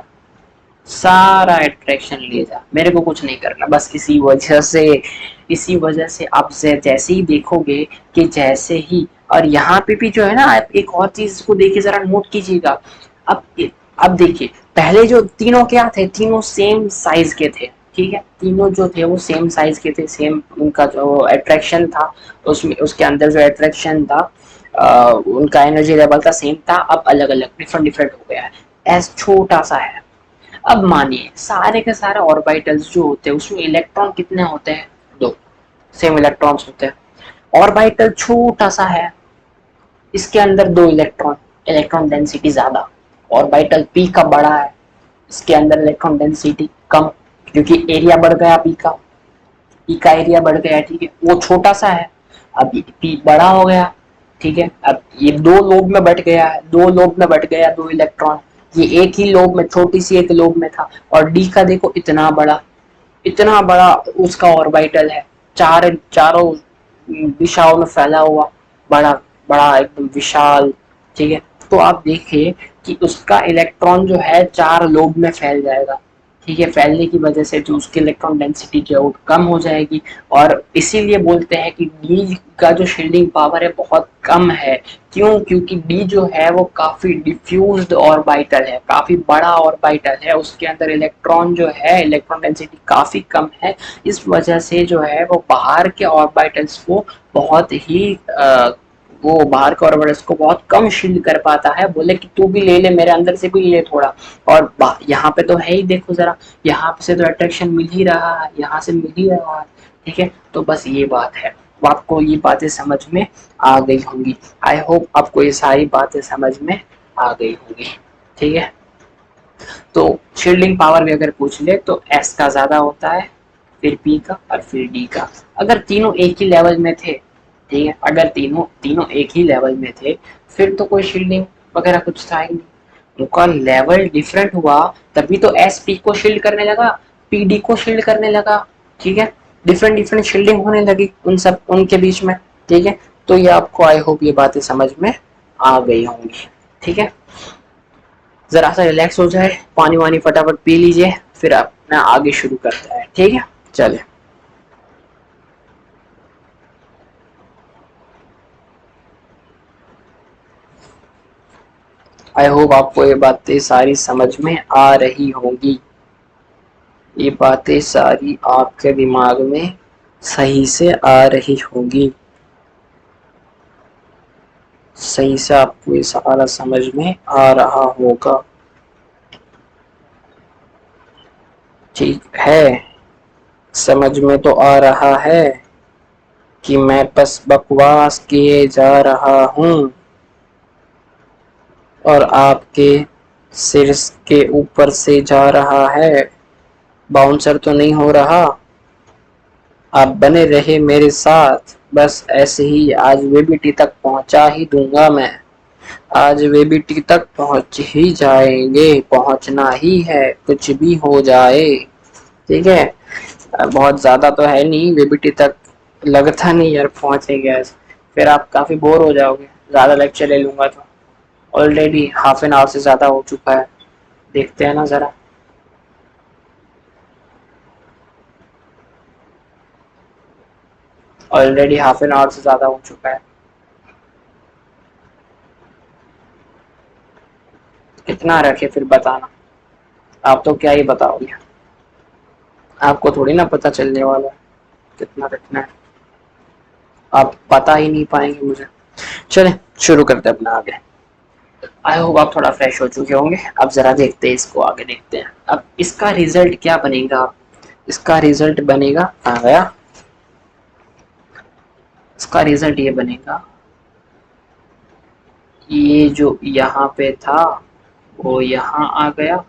सारा अट्रैक्शन ले जा, मेरे को कुछ नहीं करना, बस इसी वजह से आप जैसे ही देखोगे कि जैसे ही, और यहाँ पे भी जो है ना, आप एक और चीज को देखिए, जरा नोट कीजिएगा। अब अब देखिए, पहले जो तीनों क्या थे, तीनों सेम साइज के थे, ठीक है, तीनों जो थे वो सेम साइज के थे, सेम उनका जो अट्रैक्शन था, उसमें उसके अंदर जो अट्रैक्शन था, उनका एनर्जी लेवल था सेम था, अब अलग अलग डिफरेंट डिफरेंट हो गया है, एस छोटा सा है। अब मानिए सारे के सारे ऑर्बिटल्स जो होते हैं उसमें इलेक्ट्रॉन कितने होते हैं, दो, सेम इलेक्ट्रॉन्स होते हैं। ऑर्बिटल छोटा सा है, इसके अंदर दो इलेक्ट्रॉन, इलेक्ट्रॉन डेंसिटी ज्यादा। ऑर्बिटल पी का बड़ा है, इसके अंदर इलेक्ट्रॉन डेंसिटी कम, क्योंकि एरिया बढ़ गया पी का एरिया बढ़ गया, ठीक है, वो छोटा सा है, अब पी बड़ा हो गया, ठीक है। अब ये दो लोब में बट गया है, दो लोब में बट गया दो इलेक्ट्रॉन, ये एक ही लोब में, छोटी सी एक लोब में था, और डी का देखो इतना बड़ा, इतना बड़ा उसका ऑर्बिटल है, चारों दिशाओं में फैला हुआ, बड़ा बड़ा एकदम विशाल, ठीक है। तो आप देखिए कि उसका इलेक्ट्रॉन जो है चार लोब में फैल जाएगा, ठीक है, फैलने की वजह से जो उसकी इलेक्ट्रॉन डेंसिटी जो है वो कम हो जाएगी, और इसीलिए बोलते हैं कि डी का जो शील्डिंग पावर है बहुत कम है। क्यों? क्योंकि डी जो है वो काफी डिफ्यूज्ड ऑर्बिटल है, काफी बड़ा ऑर्बिटल है, उसके अंदर इलेक्ट्रॉन जो है, इलेक्ट्रॉन डेंसिटी काफी कम है, इस वजह से जो है वो बाहर के ऑर्बिटल्स को बहुत ही वो बाहर के ऑर्बिटल्स को बहुत कम शील्ड कर पाता है। बोले कि तू भी ले ले, मेरे अंदर से भी ले थोड़ा, और यहाँ पे तो है ही, देखो जरा, यहाँ से तो अट्रैक्शन मिल ही रहा है, यहाँ से मिल ही रहा है, ठीक है। तो बस ये बात है, आपको ये बातें समझ में आ गई होंगी, आई होप आपको ये सारी बातें समझ में आ गई होंगी, ठीक है। तो शील्डिंग पावर भी अगर पूछ ले तो एस का ज्यादा होता है, फिर पी का, और फिर डी का। अगर तीनों एक ही लेवल में थे, ठीक है, अगर तीनों तीनों एक ही लेवल में थे, फिर तो कोई शील्डिंग वगैरह कुछ था ही नहीं। उनका लेवल डिफरेंट हुआ तभी तो एस पी को शील्ड करने लगा, पी डी को शील्ड करने लगा, ठीक है, डिफरेंट डिफरेंट शील्डिंग होने लगी उन सब उनके बीच में, ठीक है। तो ये आपको आई होप ये बातें समझ में आ गई होंगी, ठीक है। जरा सा रिलैक्स हो जाए, पानी वानी फटाफट पी लीजिए, फिर अपना आगे शुरू करते हैं, ठीक है, चलिए। आई होप आपको ये बातें सारी समझ में आ रही होंगी, ये बातें सारी आपके दिमाग में सही से आ रही होंगी, सही से आपको ये सारा समझ में आ रहा होगा, ठीक है। समझ में तो आ रहा है कि मैं बस बकवास किए जा रहा हूँ, और आपके सिर के ऊपर से जा रहा है, बाउंसर तो नहीं हो रहा। आप बने रहे मेरे साथ, बस ऐसे ही आज वेबीटी तक पहुंचा ही दूंगा मैं, आज वेबीटी तक पहुंच ही जाएंगे, पहुंचना ही है कुछ भी हो जाए, ठीक है। बहुत ज्यादा तो है नहीं, वेबीटी तक लगता नहीं यार पहुंचेंगे आज, फिर आप काफी बोर हो जाओगे, ज्यादा लेक्चर ले लूंगा तो। ऑलरेडी हाफ एन आवर से ज्यादा हो चुका है, देखते हैं ना जरा, ऑलरेडी हाफ एन आवर से ज्यादा हो चुका है, कितना रखे फिर बताना, आप तो क्या ही बताओगे, आपको थोड़ी ना पता चलने वाला है कितना रखना है, आप बता ही नहीं पाएंगे मुझे। चले शुरू करते हैं अपना आगे। आई होप आप थोड़ा फ्रेश हो चुके होंगे, अब जरा देखते हैं इसको, आगे देखते हैं अब इसका रिजल्ट क्या बनेगा। इसका रिजल्ट बनेगा, आ गया, इसका रिजल्ट ये बनेगा, ये जो यहाँ पे था वो यहाँ आ गया,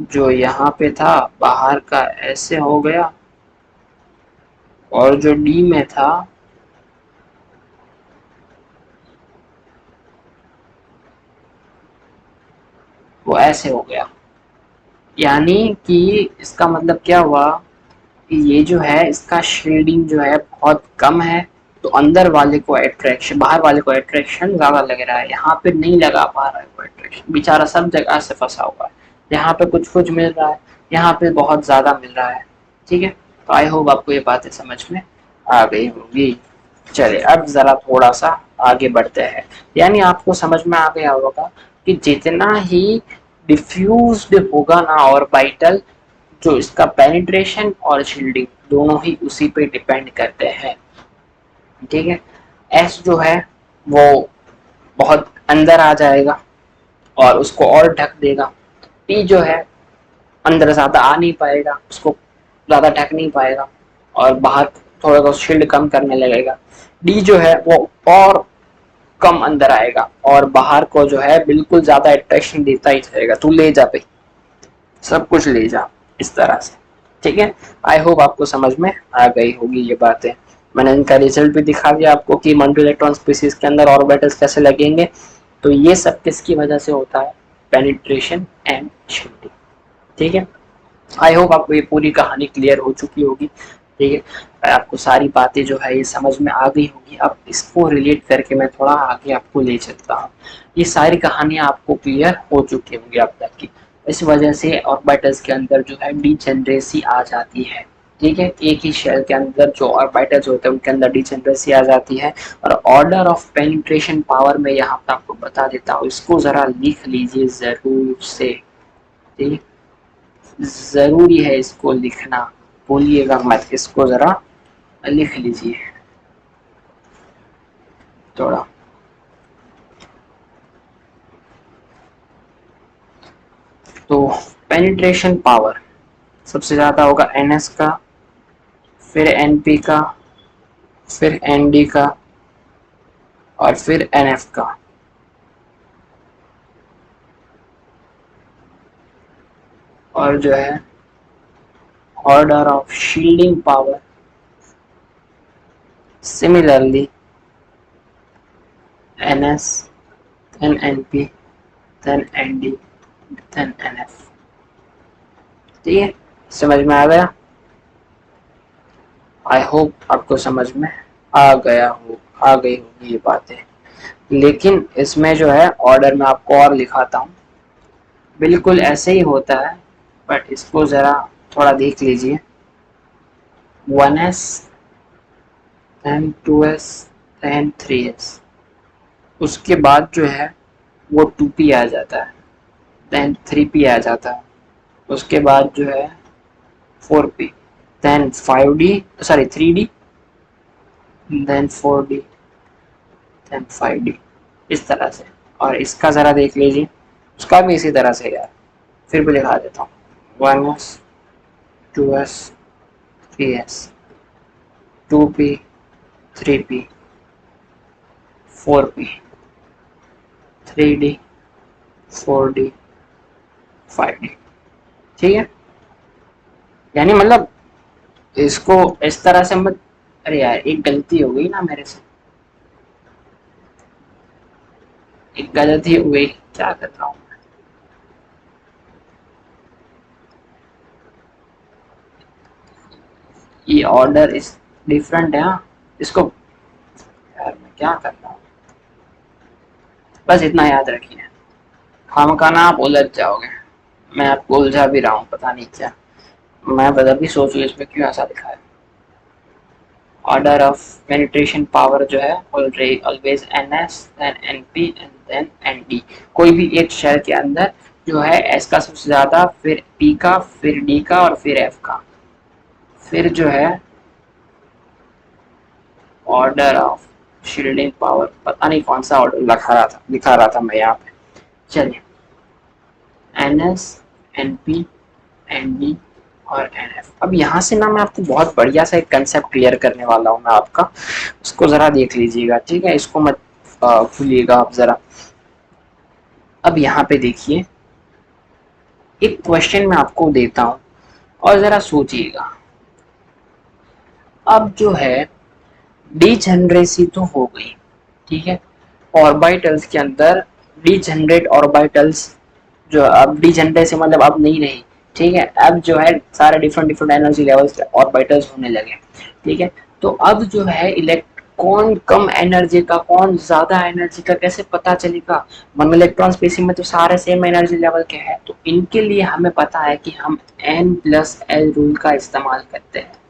जो यहाँ पे था बाहर का ऐसे हो गया, और जो डी में था वो ऐसे हो गया। यानी कि इसका मतलब क्या हुआ कि ये जो है इसका शेडिंग जो है बहुत कम है, तो अंदर वाले को अट्रैक्शन, बाहर वाले को अट्रैक्शन ज्यादा लग रहा है, यहाँ पे नहीं लगा पा रहा है वो अट्रैक्शन, बेचारा सब जगह से फंसा हुआ है। यहाँ पे कुछ कुछ मिल रहा है, यहाँ पे बहुत ज्यादा मिल रहा है। ठीक है, तो आई होप आपको ये बातें समझ में आ गई होंगी। चलिए अब जरा थोड़ा सा आगे बढ़ते हैं। यानी आपको समझ में आ गया होगा कि जितना ही डिफ्यूज्ड होगा ना ऑर्बिटल, जो इसका पेनिट्रेशन और शील्डिंग दोनों ही उसी पे डिपेंड करते हैं। ठीक है, एस जो है वो बहुत अंदर आ जाएगा और उसको और ढक देगा। पी जो है अंदर ज्यादा आ नहीं पाएगा, उसको ज्यादा ढक नहीं पाएगा और बाहर थोड़ा सा शील्ड कम करने लगेगा। डी जो है वो और कम अंदर आएगा और बाहर को जो है बिल्कुल ज्यादा अट्रैक्शन देता ही रहेगा, तू ले जा भाई, सब कुछ ले जा, इस तरह से। ठीक है, आई होप आपको समझ में आ गई होगी ये बातें। मैंने इनका रिजल्ट भी दिखा दिया आपको कि मल्टी इलेक्ट्रॉन स्पीसीज के अंदर ऑर्बिटल्स कैसे लगेंगे। तो ये सब किसकी वजह से होता है? Penetration and shifting. ठीक है, आई होप आपको ये पूरी कहानी क्लियर हो चुकी होगी। ठीक है, आपको सारी बातें जो है ये समझ में आ गई होगी। अब इसको रिलेट करके मैं थोड़ा आगे आपको ले चलता हूँ। ये सारी कहानियां आपको क्लियर हो चुकी होंगी अब तक की। इस वजह से ऑर्बिटल्स के अंदर जो है डीजेनरेसी आ जाती है। ठीक है, एक ही शेल के अंदर जो ऑर्बिटल्स होते हैं उनके अंदर डीजेनरेसी आ जाती है। और ऑर्डर ऑफ पेनिट्रेशन पावर में यहाँ पे आपको बता देता हूँ, इसको जरा लिख लीजिए जरूर से। ठीक, जरूरी है इसको लिखना, भूलिएगा मत, इसको जरा लिख लीजिए थोड़ा। तो पेनिट्रेशन पावर सबसे ज्यादा होगा एनएस का, फिर एनपी का, फिर एनडी का, और फिर एनएफ का। और जो है order of shielding power similarly NS, then NP, then ND, then NF. ठीक है, समझ में आ गया? आई होप आपको समझ में आ गया हो, आ गई होगी ये बातें। लेकिन इसमें जो है ऑर्डर में आपको और लिखाता हूँ, बिल्कुल ऐसे ही होता है, बट इसको जरा थोड़ा देख लीजिए। 1s, then 2s, then 3s, उसके बाद जो है वो 2p आ जाता है, then 3p आ जाता है, उसके बाद जो है 4p, then 5d, sorry 3d, then 4d, then 5d, इस तरह से। और इसका ज़रा देख लीजिए, उसका भी इसी तरह से यार, फिर भी लिखा देता हूँ। 1s, 2s, 3s, 2p, 3p, 4p, 3d, 4d, 5d। ठीक है, यानी मतलब इसको इस तरह से मत, अरे यार एक गलती हो गई ना मेरे से, एक गलती हो गई, क्या कर रहा हूँ। ये ऑर्डर इस डिफरेंट है, हाँ इसको, यार मैं क्या कर रहा हूँ, बस इतना याद रखिए, खामखा ना आप उलझ जाओगे। मैं आपको उलझा भी रहा हूँ, पता नहीं क्या, मैं बदल भी सोचू इसमें क्यों ऐसा लिखा है। ऑर्डर ऑफ पेनिट्रेशन पावर जो है always N S, then N P and then N D. कोई भी एक शेल के अंदर जो है एस का सबसे ज्यादा, फिर पी का, फिर डी का और फिर एफ का। फिर जो है ऑर्डर ऑफ शील्डिंग पावर, पता नहीं कौन सा ऑर्डर लिखा रहा था मैं यहाँ पे। चलिए, N S, N P, N D और एन एफ। अब यहाँ से ना मैं आपको बहुत बढ़िया सा एक कंसेप्ट क्लियर करने वाला हूँ मैं आपका, उसको जरा देख लीजिएगा। ठीक है, इसको मत भूलिएगा आप जरा। अब यहाँ पे देखिए, एक क्वेश्चन मैं आपको देता हूं और जरा सोचिएगा। अब जो है डीजेनरेसी तो हो गई, ठीक है, ऑर्बिटल्स के अंदर डीजेनरेट ऑर्बिटल्स, जो अब डीजेनरेसी मतलब अब नहीं रही, ठीक है, अब जो है सारे different different energy levels orbitals होने लगे, ठीक है। तो अब जो है इलेक्ट कौन कम एनर्जी का कौन ज्यादा एनर्जी का कैसे पता चलेगा? वन इलेक्ट्रॉन स्पेसिंग में तो सारे सेम एनर्जी लेवल के हैं, तो इनके लिए हमें पता है कि हम N+L रूल का इस्तेमाल करते हैं।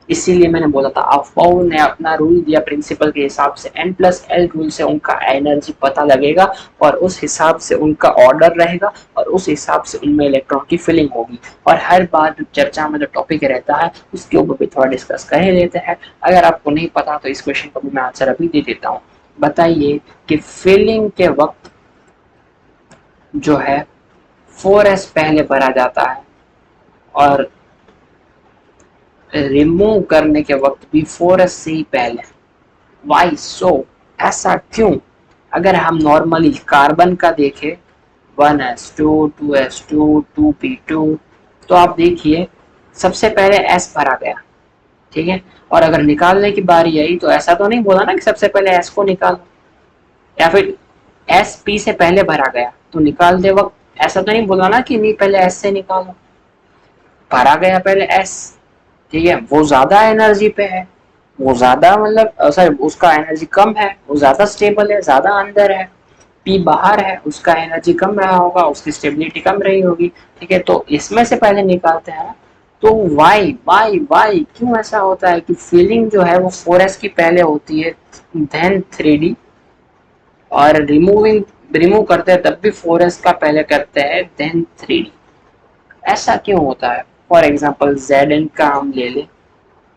इसीलिए मैंने बोला था अफवाह ने अपना रूल दिया प्रिंसिपल के हिसाब से, N+L रूल से उनका एनर्जी पता लगेगा और उस हिसाब से उनका ऑर्डर रहेगा और उस हिसाब से उनमें इलेक्ट्रॉन की फिलिंग होगी। और हर बार चर्चा में जो टॉपिक रहता है उसके ऊपर भी थोड़ा डिस्कस कर लेते हैं। अगर आपको नहीं पता तो इस क्वेश्चन का भी मैं आंसर अभी दे देता हूँ। बताइए कि फिलिंग के वक्त जो है 4s पहले भरा जाता है और रिमूव करने के वक्त भी 4s से ही पहले। वाई सो, ऐसा क्यों? अगर हम नॉर्मली कार्बन का देखें 1s2 2s2 2p2, तो आप देखिए सबसे पहले s भरा गया, ठीक है, और अगर निकालने की बारी आई तो ऐसा तो नहीं बोला ना कि सबसे पहले s को निकालो, या फिर s p से पहले भरा गया तो निकालते वक्त ऐसा तो नहीं बोला ना कि नहीं पहले s से निकालो, भरा गया पहले s, ठीक है, वो ज्यादा एनर्जी पे है, वो ज्यादा मतलब सर उसका एनर्जी कम है, वो ज्यादा स्टेबल है, ज्यादा अंदर है। पी बाहर है, उसका एनर्जी कम रहा होगा, उसकी स्टेबिलिटी कम रही होगी, ठीक है, तो इसमें से पहले निकालते हैं। तो वाई वाई वाई क्यों ऐसा होता है कि फीलिंग जो है वो 4s की पहले होती है देन 3d, और रिमूव करते हैं तब भी 4s का पहले करते हैं देन 3d? ऐसा क्यों होता है? फॉर एग्जाम्पल Zn का हम ले लें,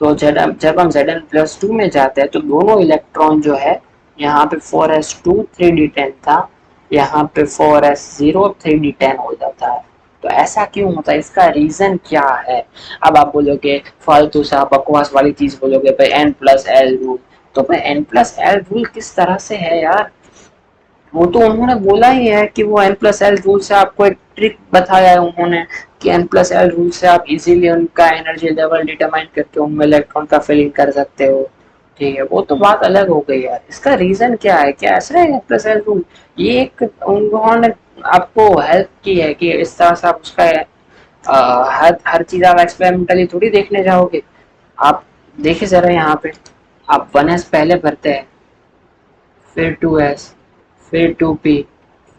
तो जब हम Zn+2 में जाते हैं तो दोनों इलेक्ट्रॉन जो है, यहाँ पे 4s2 3d10 था, यहाँ पे 4s0 3d10 हो जाता है। तो ऐसा क्यों होता है? इसका रीजन क्या है? अब आप बोलोगे फालतू सा बकवास वाली चीज बोलोगे भाई N+L रूल, तो भाई N+L रूल किस तरह से है यार? वो तो उन्होंने बोला ही है कि वो N+L रूल से आपको एक ट्रिक बताया है उन्होंने कि N+L रूल से आप इजीली उनका एनर्जी लेवल डिटरमाइन करके उनमें इलेक्ट्रॉन का फिलिंग कर सकते हो, ठीक है, वो तो बात अलग हो गई यार। इसका रीजन क्या है? क्या ऐसा है N+L रूल? ये एक उन्होंने आपको हेल्प की है कि इस तरह से आप उसका हर चीज आप एक्सपेरिमेंटली थोड़ी देखने जाओगे। आप देखिए जरा यहाँ पे, आप 1s पहले भरते हैं, फिर 2s, फिर 2p,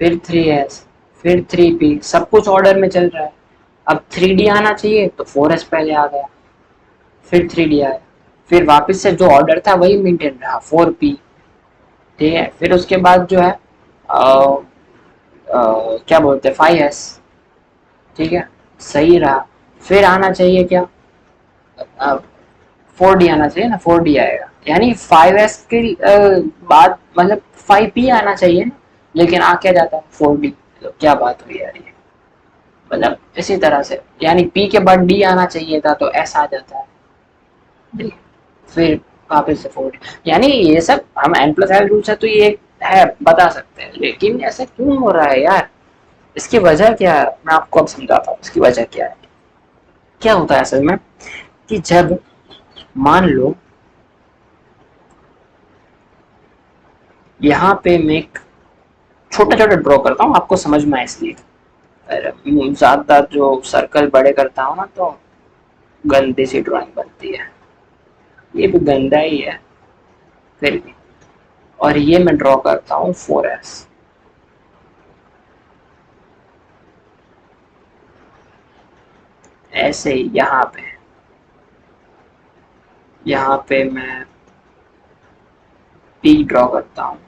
फिर 3s, फिर 3p, सब कुछ ऑर्डर में चल रहा है। अब 3d आना चाहिए तो 4s पहले आ गया, फिर 3d आया, फिर वापस से जो ऑर्डर था वही मेंटेन रहा 4p, ठीक है, फिर उसके बाद जो है क्या बोलते हैं 5s, ठीक है, सही रहा। फिर आना चाहिए क्या? 4d आना चाहिए ना, 4d आएगा, यानी 5s के बाद मतलब 5p आना चाहिए ना, लेकिन आ क्या जाता है 4d। तो क्या बात हुई यार ये, मतलब इसी तरह से यानी p के बाद d आना चाहिए था तो s आ जाता है, फिर वापस से 4d, यानी ये सब हम N+L रूल से तो ये है बता सकते हैं, लेकिन ऐसा क्यों हो रहा है यार? इसकी वजह क्या है मैं आपको अब समझाता हूँ। इसकी वजह क्या है? क्या होता है असल में कि जब मान लो यहाँ पे मैं एक छोटा छोटा ड्रॉ करता हूँ आपको समझ में आए इसलिए, ज्यादा जो सर्कल बड़े करता हूँ ना तो गंदी सी ड्राइंग बनती है, ये भी गंदा ही है फिर भी। और ये मैं ड्रॉ करता हूँ 4s, ऐसे ही यहाँ पे मैं p ड्रॉ करता हूँ।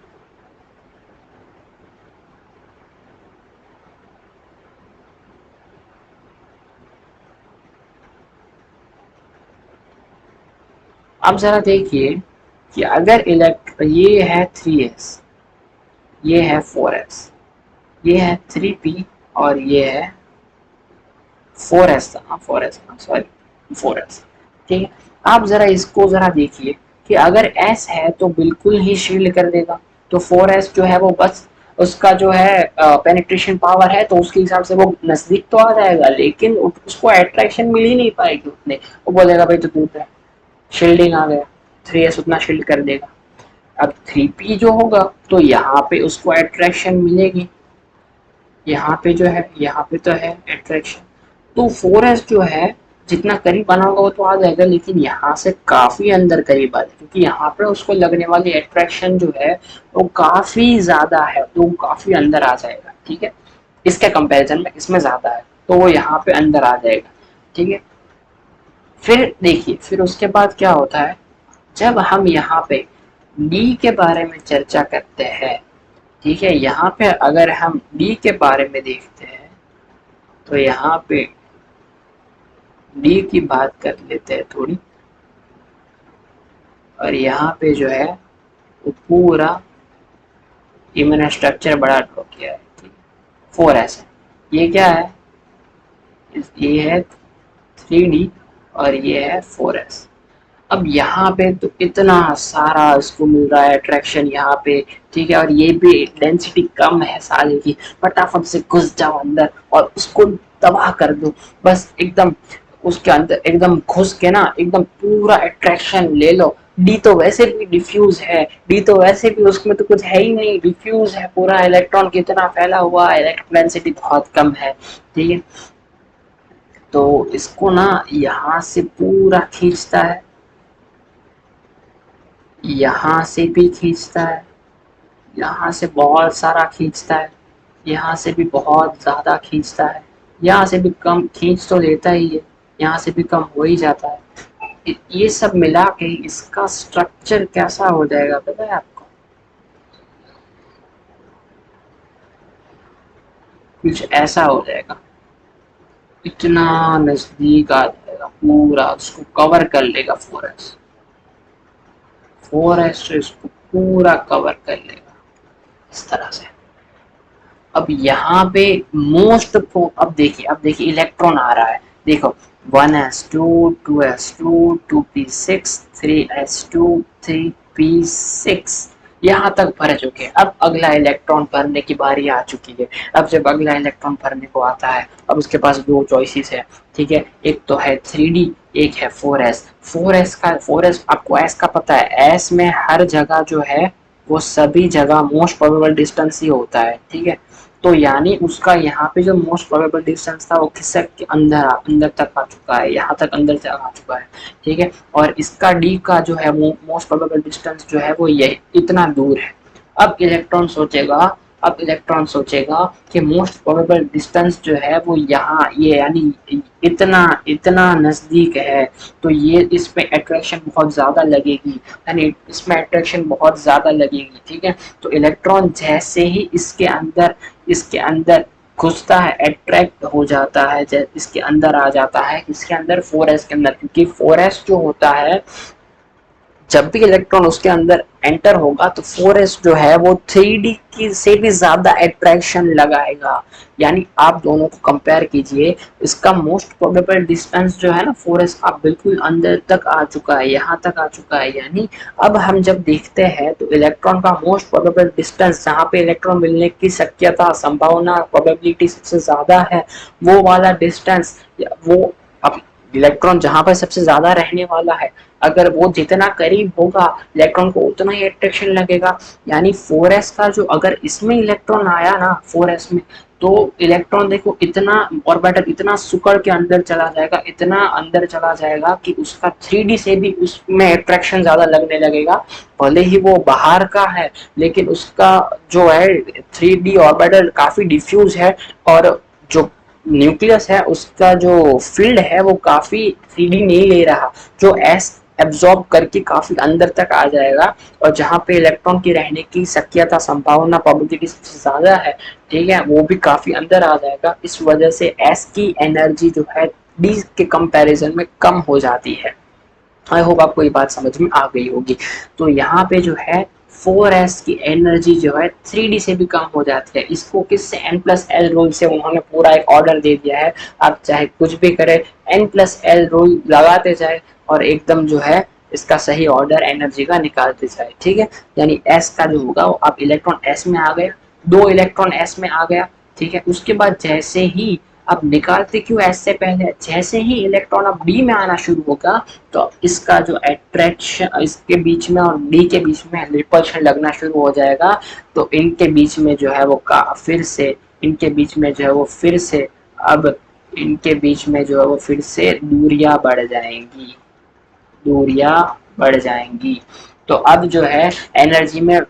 अब जरा देखिए कि अगर ये है 3s, ये है 4s, ये है 3p, और ये है 4s था, 4s सॉरी 4s, ठीक है। आप जरा इसको जरा देखिए कि अगर s है तो बिल्कुल ही शील्ड कर देगा, तो 4s जो है वो बस उसका जो है पेनिट्रेशन पावर है, तो उसके हिसाब से वो नजदीक तो आ जाएगा, लेकिन उसको अट्रैक्शन मिल ही नहीं पाएगी उतने। वो बोलेगा भाई तो दूर है, शील्डिंग आ गया, 3s उतना शील्ड कर देगा। अब 3p जो होगा तो यहाँ पे उसको अट्रैक्शन मिलेगी, यहाँ पे जो है, यहाँ पे तो है अट्रैक्शन। तो 4s जो है जितना करीब आना होगा वो तो आ जाएगा, लेकिन यहाँ से काफी अंदर करीब आ जाएगा, क्योंकि यहाँ पे उसको लगने वाली अट्रैक्शन जो है वो काफी ज्यादा है, तो वो काफी अंदर आ जाएगा। ठीक है, इसके कंपैरिजन में इसमें ज्यादा है, तो वो यहाँ पे अंदर आ जाएगा। ठीक है, फिर देखिए, फिर उसके बाद क्या होता है, जब हम यहाँ पे डी के बारे में चर्चा करते हैं, ठीक है, यहाँ पे अगर हम डी के बारे में देखते हैं तो यहाँ पे डी की बात कर लेते हैं थोड़ी, और यहाँ पे जो है वो पूरा इम्यून स्ट्रक्चर बड़ा ड्रॉ किया है। ठीक है, 4s है, ये क्या है, ये है 3D और ये है 4s। अब यहाँ पे तो इतना सारा इसको मिल रहा है अट्रैक्शन यहाँ पे, ठीक है, और ये भी डेंसिटी कम है सारे की, फटाफट से घुस जाओ अंदर और उसको तबाह कर दो, बस एकदम उसके अंदर एकदम घुस के ना एकदम पूरा अट्रैक्शन ले लो। डी तो वैसे भी डिफ्यूज है, डी तो वैसे भी उसमें तो कुछ है ही नहीं, डिफ्यूज है पूरा, इलेक्ट्रॉन कितना फैला हुआ है, इलेक्ट्रॉन डेंसिटी बहुत कम है। ठीक है, तो इसको ना यहाँ से पूरा खींचता है, यहाँ से भी खींचता है, यहाँ से बहुत सारा खींचता है, यहाँ से भी बहुत ज़्यादा खींचता है, यहाँ से भी कम खींच तो लेता ही है, यहाँ से भी कम हो ही जाता है। ये सब मिला के इसका स्ट्रक्चर कैसा हो जाएगा पता है आपको, कुछ ऐसा हो जाएगा, इतना नजदीक आ जाएगा, पूरा उसको कवर कर लेगा 4s। 4s तो इसको पूरा कवर कर लेगा इस तरह से। अब यहाँ पे मोस्ट, अब देखिए इलेक्ट्रॉन आ रहा है, देखो 1s2 2s2 2p6 3s2 3p6, यहाँ तक भर चुके हैं। अब अगला इलेक्ट्रॉन भरने की बारी आ चुकी है। अब जब अगला इलेक्ट्रॉन भरने को आता है, अब उसके पास दो चॉइसेस है, ठीक है, एक तो है 3D, एक है 4s। 4s आपको s का पता है, s में हर जगह जो है वो सभी जगह मोस्ट प्रोबेबल डिस्टेंस ही होता है। ठीक है, तो यानी उसका यहाँ पे जो मोस्ट प्रोबेबल डिस्टेंस था वो खिसक के अंदर तक आ चुका है, यहाँ तक अंदर तक आ चुका है। ठीक है, और इसका डी का जो है वो मोस्ट प्रोबेबल डिस्टेंस जो है वो ये इतना दूर है। अब इलेक्ट्रॉन सोचेगा, कि मोस्ट प्रोबेबल डिस्टेंस जो है वो यहाँ ये यानी इतना इतना नजदीक है, तो ये इसमें अट्रैक्शन बहुत ज्यादा लगेगी, यानी इसमें अट्रैक्शन बहुत ज्यादा लगेगी। ठीक है, तो इलेक्ट्रॉन जैसे ही इसके अंदर घुसता है, अट्रैक्ट हो जाता है, इसके अंदर आ जाता है, इसके अंदर 4s के अंदर, क्योंकि 4s जो होता है जब भी इलेक्ट्रॉन उसके अंदर एंटर होगा तो 4s जो है वो 3D की से भी ज्यादा अट्रैक्शन लगाएगा। यानी आप दोनों को कंपेयर कीजिए, इसका मोस्ट प्रोबेबल डिस्टेंस जो है ना 4s का बिल्कुल अंदर तक आ चुका है, यहाँ तक आ चुका है। यानी अब हम जब देखते हैं तो इलेक्ट्रॉन का मोस्ट प्रोबेबल डिस्टेंस, जहाँ पे इलेक्ट्रॉन मिलने की शक्यता, संभावना, प्रोबेबिलिटी सबसे ज्यादा है, वो वाला डिस्टेंस, वो अब इलेक्ट्रॉन जहां पर सबसे ज्यादा रहने वाला है, अगर वो जितना करीब होगा इलेक्ट्रॉन को उतना ही अट्रैक्शन लगेगा। यानी 4s का जो, अगर इसमें इलेक्ट्रॉन आया ना 4s में, तो इलेक्ट्रॉन देखो इतना ऑर्बिटल इतना सुकड़ के अंदर चला जाएगा, इतना अंदर चला जाएगा कि उसका 3D से भी उसमें अट्रैक्शन ज्यादा लगने लगेगा। भले ही वो बाहर का है, लेकिन उसका जो है 3D ऑर्बिटल काफी डिफ्यूज है, और जो न्यूक्लियस है उसका जो फील्ड है वो काफी 3D नहीं ले रहा, जो एस एब्जॉर्ब करके काफी अंदर तक आ जाएगा, और जहां पे इलेक्ट्रॉन की रहने की शक्यता, संभावना, प्रोबेबिलिटी सबसे ज्यादा है, ठीक है, वो भी काफी अंदर आ जाएगा। इस वजह से एस की एनर्जी जो है डी के कंपैरिजन में कम हो जाती है। आई होप आपको ये बात समझ में आ गई होगी। तो यहाँ पे जो है 4s की एनर्जी जो है 3D से भी कम हो जाती है। इसको किससे, n+l रूल से उन्होंने पूरा एक ऑर्डर दे दिया है, आप चाहे कुछ भी करें n+l रूल लगाते जाए और एकदम जो है इसका सही ऑर्डर एनर्जी का निकालते जाए। ठीक है, यानी s का जो होगा, अब इलेक्ट्रॉन s में आ गया, दो इलेक्ट्रॉन एस में आ गया, ठीक है। उसके बाद जैसे ही अब निकालते क्यों एस से पहले, जैसे ही इलेक्ट्रॉन अब डी में आना शुरू होगा तो इसका जो अट्रैक्शन इसके बीच में और डी के बीच में रिपल्शन लगना शुरू हो जाएगा। तो इनके बीच में जो है वो का फिर से इनके बीच में जो है वो फिर से अब इनके बीच में जो है वो फिर से दूरियां बढ़ जाएंगी, दूरियां बढ़ जाएंगी। तो अब जो है एनर्जी में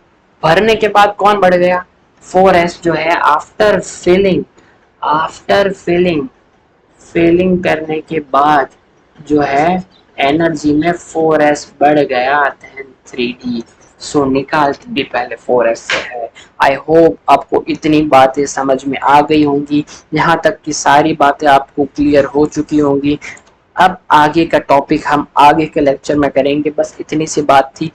भरने के बाद कौन बढ़ गया, 4s जो है आफ्टर फिलिंग फिलिंग करने के बाद जो है एनर्जी में 4s बढ़ गया देन 3d। सो निकालते भी पहले 4s से है। आई होप आपको इतनी बातें समझ में आ गई होंगी, यहाँ तक की सारी बातें आपको क्लियर हो चुकी होंगी। अब आगे का टॉपिक हम आगे के लेक्चर में करेंगे, बस इतनी सी बात थी।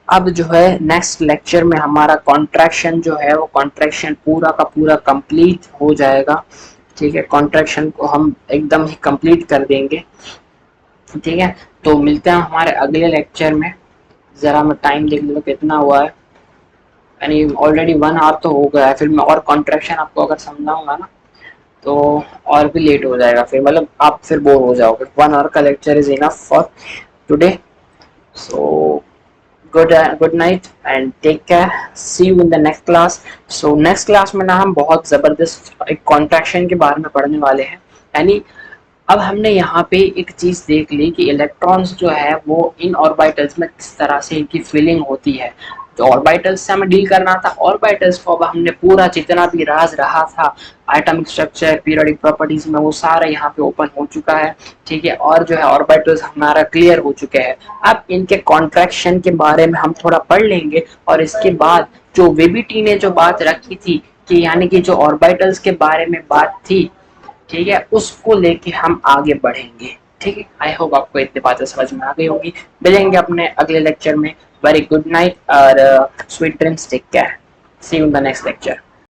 अब जो है नेक्स्ट लेक्चर में हमारा कॉन्ट्रैक्शन जो है वो कॉन्ट्रैक्शन पूरा का पूरा कंप्लीट हो जाएगा, ठीक है। कॉन्ट्रैक्शन को हम एकदम ही कंप्लीट कर देंगे, ठीक है। तो मिलते हैं हमारे अगले लेक्चर में। जरा मैं टाइम देख लूँ कितना हुआ है, यानी ऑलरेडी 1 आवर तो हो गया है। फिर मैं और कॉन्ट्रैक्शन आपको अगर समझाऊंगा ना तो और भी लेट हो जाएगा, फिर मतलब आप फिर बोर हो जाओगे। 1 आवर का lecture is enough for today. So good night and take care, see you in the next class. So next class में ना हम बहुत ज़बरदस्त एक कॉन्ट्रैक्शन के बारे में पढ़ने वाले हैं। यानी अब हमने यहाँ पे एक चीज़ देख ली कि इलेक्ट्रॉन्स जो है वो इन ऑर्बिटल्स में किस तरह से इनकी फीलिंग होती है। जो ऑर्बिटल्स से हमें डील करना था, ऑर्बिटल्स को अब हमने पूरा जितना भी राज रहा था एटॉमिक स्ट्रक्चर पीरियोडिक प्रॉपर्टीज में वो सारा यहाँ पे ओपन हो चुका है, ठीक है। और जो है ऑर्बिटल्स हमारा क्लियर हो चुके हैं। अब इनके कॉन्ट्रैक्शन के बारे में हम थोड़ा पढ़ लेंगे और इसके बाद जो वेबिटी ने जो बात रखी थी कि यानी कि जो ऑर्बिटल्स के बारे में बात थी, ठीक है, उसको लेके हम आगे बढ़ेंगे, ठीक है। आई होप आपको इतनी बातें समझ में आ गई होगी। मिलेंगे अपने अगले लेक्चर में। वेरी गुड नाइट और sweet dreams, take care, see you in the next lecture.